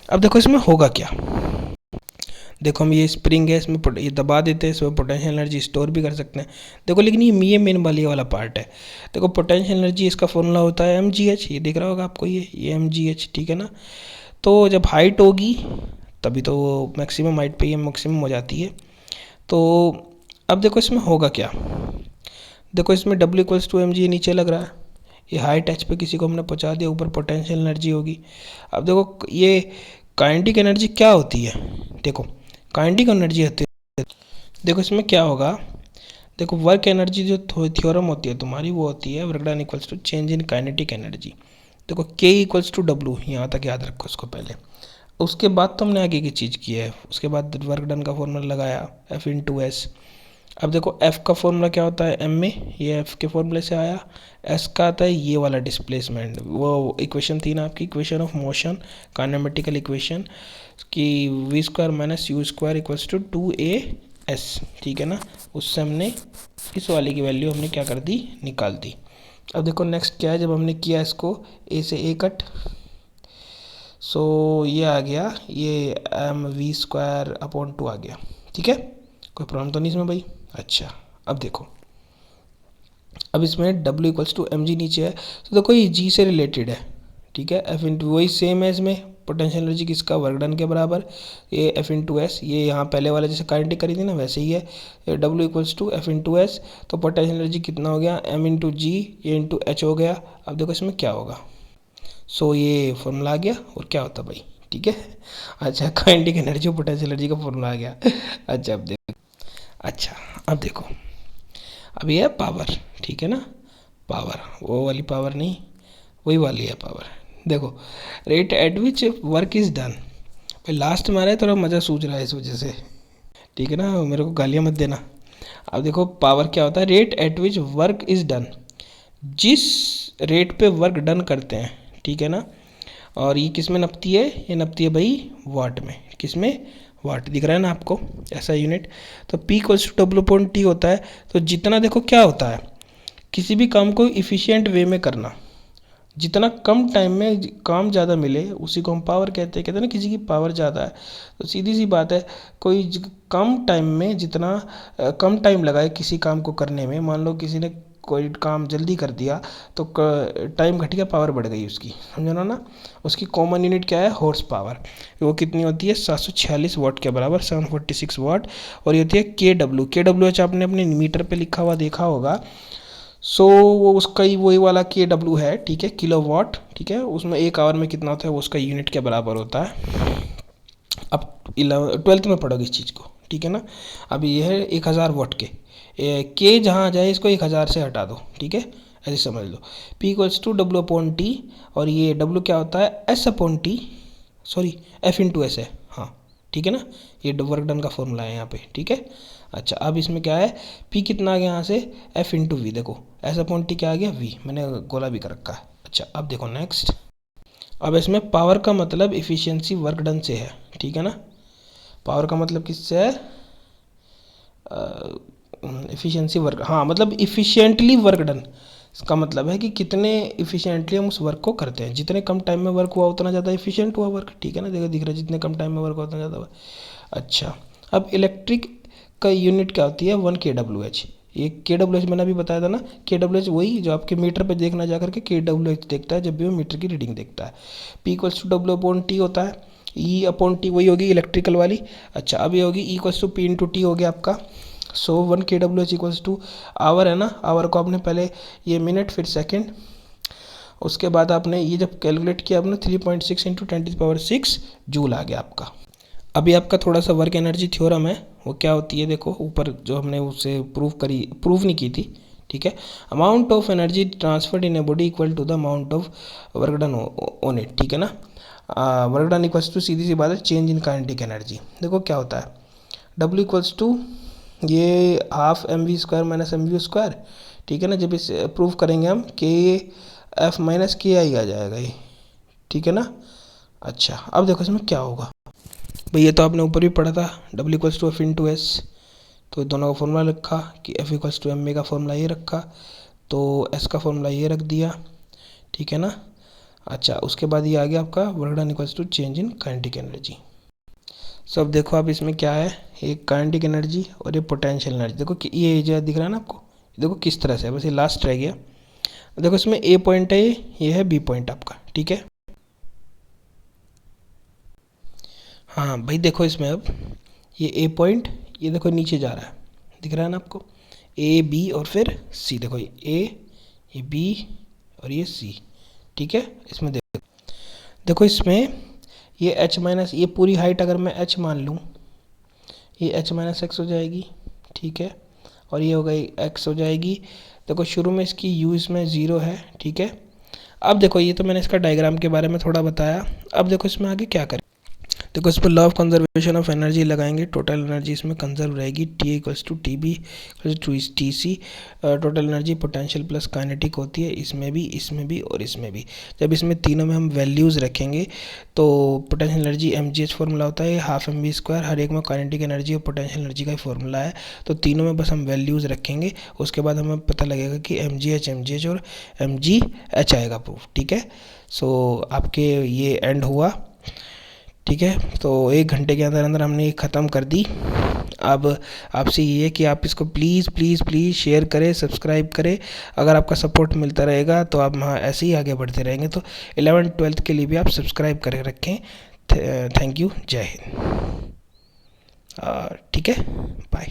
अब देखो इसमें होगा क्या, देखो हम ये स्प्रिंग है, इसमें ये दबा देते हैं, इसमें पोटेंशियल एनर्जी स्टोर भी कर सकते हैं। देखो लेकिन ये मेन वाला पार्ट है। देखो पोटेंशियल एनर्जी इसका फॉर्मूला होता है mgh, ये दिख रहा होगा आपको, ये mgh। ठीक है ना, तो जब हाइट होगी तभी तो मैक्सिमम हाइट पे ये मैक्सिमम हो जाती है। तो अब देखो इसमें होगा क्या, देखो इसमें W = mg नीचे लग रहा है, ये हाइट h पे किसी को हमने पहुंचा दिया, ऊपर पोटेंशियल एनर्जी होगी। अब देखो ये काइनेटिक एनर्जी क्या होती है, देखो काइनेटिक एनर्जी होती है, देखो इसमें क्या होगा, देखो वर्क एनर्जी जो थ्योरम होती है तुम्हारी, वो होती है work done equals to change in kinetic energy. देखो K = W, यहाँ तक याद रखो इसको पहले। उसके बाद तो हमने आगे की चीज़ की है, उसके बाद वर्क डन का फॉर्मूला लगाया एफ इन टू एस। अब देखो एफ का फॉर्मूला क्या होता है एम में, ये एफ के फॉर्मूले से आया। एस का आता है ये वाला डिस्प्लेसमेंट, वो इक्वेशन थी ना आपकी, equation of motion, kinematical equation कि V square minus U square equals to 2a(s), ठीक है ना। उससे हमने इस वाले की वैल्यू हमने क्या कर दी, निकाल दी। अब देखो नेक्स्ट क्या है, जब हमने किया इसको ए से ए कट, सो ये आ गया, ये एम वी स्क्वायर अपॉन 2 आ गया, ठीक है। कोई प्रॉब्लम तो नहीं इसमें भाई। अच्छा अब देखो, अब इसमें W equals to M G नीचे है, तो देखो ये G से रिलेटेड है, ठीक है। F इंटू वही सेम है इसमें, पोटेंशियल एनर्जी किसका, वर्क डन के बराबर, ये F इंटू एस, ये यहाँ पहले वाला जैसे काइनेटिक करी थी ना वैसे ही है। W equals to F into S, तो पोटेंशियल एनर्जी कितना हो गया, M इंटू जी, ये इंटू एच हो गया। अब देखो इसमें क्या होगा, सो ये फॉर्मूला आ गया, और क्या होता भाई, ठीक है। अच्छा काइनेटिक एनर्जी और पोटेंशियल एनर्जी का फॉर्मूला आ गया। अच्छा अब देखो, अच्छा अब देखो, अब ये है पावर, ठीक है ना, पावर वो वाली पावर नहीं, वही वाली है पावर। देखो rate at which work is done, भाई लास्ट में आ रहा है, थोड़ा मज़ा सूझ रहा है इस वजह से, ठीक है ना, मेरे को गालियाँ मत देना। अब देखो पावर क्या होता है, rate at which work is done, जिस रेट पे वर्क डन करते हैं, ठीक है ना। और ये किस में नपती है, ये नपती है भाई वाट में, किस में, वाट, दिख रहा है ना आपको ऐसा यूनिट। तो P इक्वल्स टू W/T होता है। तो जितना देखो क्या होता है, किसी भी काम को इफ़िशियंट वे में करना, जितना कम टाइम में काम ज़्यादा मिले उसी को हम पावर कहते हैं। कहते हैं ना किसी की पावर ज़्यादा है, तो सीधी सी बात है, कोई कम टाइम में जितना कम टाइम लगाए किसी काम को करने में, मान लो किसी ने कोई काम जल्दी कर दिया तो टाइम घट गया, पावर बढ़ गई उसकी, समझो ना। उसकी कॉमन यूनिट क्या है, हॉर्स पावर, वो कितनी होती है 746 वाट के बराबर, 746 वाट। और ये होती है KW आपने अपने मीटर पे लिखा हुआ देखा होगा। सो वो उसका ही वही वाला KW है, ठीक है, किलो वाट, ठीक है। उसमें एक आवर में कितना होता है वो उसका यूनिट के बराबर होता है। अब 12th में पढ़ोगे इस चीज़ को, ठीक है ना। अब ये है 1000 वाट के जहाँ आ जाए इसको 1000 से हटा दो, ठीक है, ऐसे समझ लो। P इक्वल्स टू W/T, और ये W क्या होता है S/T, sorry F into S है, हाँ ठीक है ना, ये वर्क डन का फॉर्मूला है यहाँ पे, ठीक है। अच्छा अब इसमें क्या है, P कितना आ गया यहाँ से, F इंटू वी, देखो S/T क्या आ गया V, मैंने गोला भी कर रखा है। अच्छा अब देखो नेक्स्ट, अब इसमें पावर का मतलब इफ़िशियंसी वर्क डन से है, ठीक है ना। पावर का मतलब किससे है, इफ़िशियंसी वर्क, हाँ मतलब इफ़िशियंटली वर्क डन, इसका मतलब है कि कितने इफ़िशियंटली हम उस वर्क को करते हैं। जितने कम टाइम में वर्क हुआ उतना ज़्यादा इफ़िशियंट हुआ वर्क, ठीक है ना, देखो दिख रहा है जितने कम टाइम में वर्क हुआ उतना ज़्यादा हुआ। अच्छा अब इलेक्ट्रिक का यूनिट क्या होती है, 1 kWh। ये KWH मैंने अभी बताया था ना, KWH वही जो आपके मीटर पे देखना जा करके KWH देखता है जब भी वो मीटर की रीडिंग देखता है। P इक्वल्स टू W/T होता है, E/T वही होगी इलेक्ट्रिकल वाली। अच्छा अब ये होगी E equals to P into T हो गया आपका। So 1 kWh equals to hour है ना, आवर को आपने पहले ये मिनट फिर सेकेंड, उसके बाद आपने ये जब कैलकुलेट किया आपने 3.6 इंटू 10⁶ जूल आ गया आपका। अभी आपका थोड़ा सा वर्क एनर्जी थ्योरम है, वो क्या होती है देखो ऊपर जो हमने उसे प्रूव नहीं की थी, ठीक है। Amount of energy transferred in a body equal to the amount of work done on it, ठीक है ना। वर्क डन इक्वल्स टू सीधी सी बात है चेंज इन काइनेटिक एनर्जी। देखो क्या होता है, W इक्वल्स टू ये हाफ mv² माइनस mv², ठीक है ना। जब इसे प्रूव करेंगे हम KF माइनस KI आ जाएगा ये, ठीक है ना। अच्छा अब देखो इसमें क्या होगा भाई, ये तो आपने ऊपर भी पढ़ा था, W equals to F into S, तो दोनों का फॉर्मूला रखा कि F equals to M A का फॉर्मूला ये रखा, तो S का फॉर्मूला ये रख दिया, ठीक है ना। अच्छा उसके बाद ये आ गया आपका work done equals to change in kinetic energy. सब देखो आप इसमें क्या है, एक काइनेटिक एनर्जी और ये पोटेंशियल एनर्जी। देखो कि ये जो दिख रहा है ना आपको, देखो किस तरह से है, बस ये लास्ट रह गया। देखो इसमें A पॉइंट है, ये है B पॉइंट आपका, ठीक है। हाँ भाई देखो इसमें अब ये A पॉइंट, ये देखो नीचे जा रहा है, दिख रहा है ना आपको, A B और फिर C, देखो ये A, ये B और ये C, ठीक है। इसमें देखो इसमें ये H माइनस, ये पूरी हाइट अगर मैं H मान लूँ, ये H माइनस एक्स हो जाएगी, ठीक है। और ये हो गई X हो जाएगी। देखो शुरू में इसकी U इसमें 0 है, ठीक है। अब देखो ये तो मैंने इसका डायग्राम के बारे में थोड़ा बताया, अब देखो इसमें आगे क्या करें। देखो इस पर law of conservation of energy लगाएंगे, टोटल एनर्जी इसमें कंजर्व रहेगी, T equals to T B to T C. Total energy potential plus kinetic होती है, इसमें भी और इसमें भी। जब इसमें तीनों में हम वैल्यूज़ रखेंगे तो पोटेंशियल एनर्जी mgh फॉर्मूला होता है, हाफ एम वी स्क्वायर, हर एक में काइनेटिक एनर्जी और पोटेंशियल एनर्जी का ही फॉर्मूला है। तो तीनों में बस हम वैल्यूज़ रखेंगे, उसके बाद हमें पता लगेगा कि mgh और mgh आएगा प्रूफ। ठीक है, सो आपके ये एंड हुआ। ठीक है, तो 1 घंटे के अंदर अंदर हमने ये ख़त्म कर दी। अब आपसे ये है कि आप इसको प्लीज़ प्लीज़ प्लीज़ शेयर करें, सब्सक्राइब करें। अगर आपका सपोर्ट मिलता रहेगा तो आप हाँ ऐसे ही आगे बढ़ते रहेंगे। तो 11th-12th के लिए भी आप सब्सक्राइब करे रखें। थैंक यू, जय हिंद। ठीक है, बाय।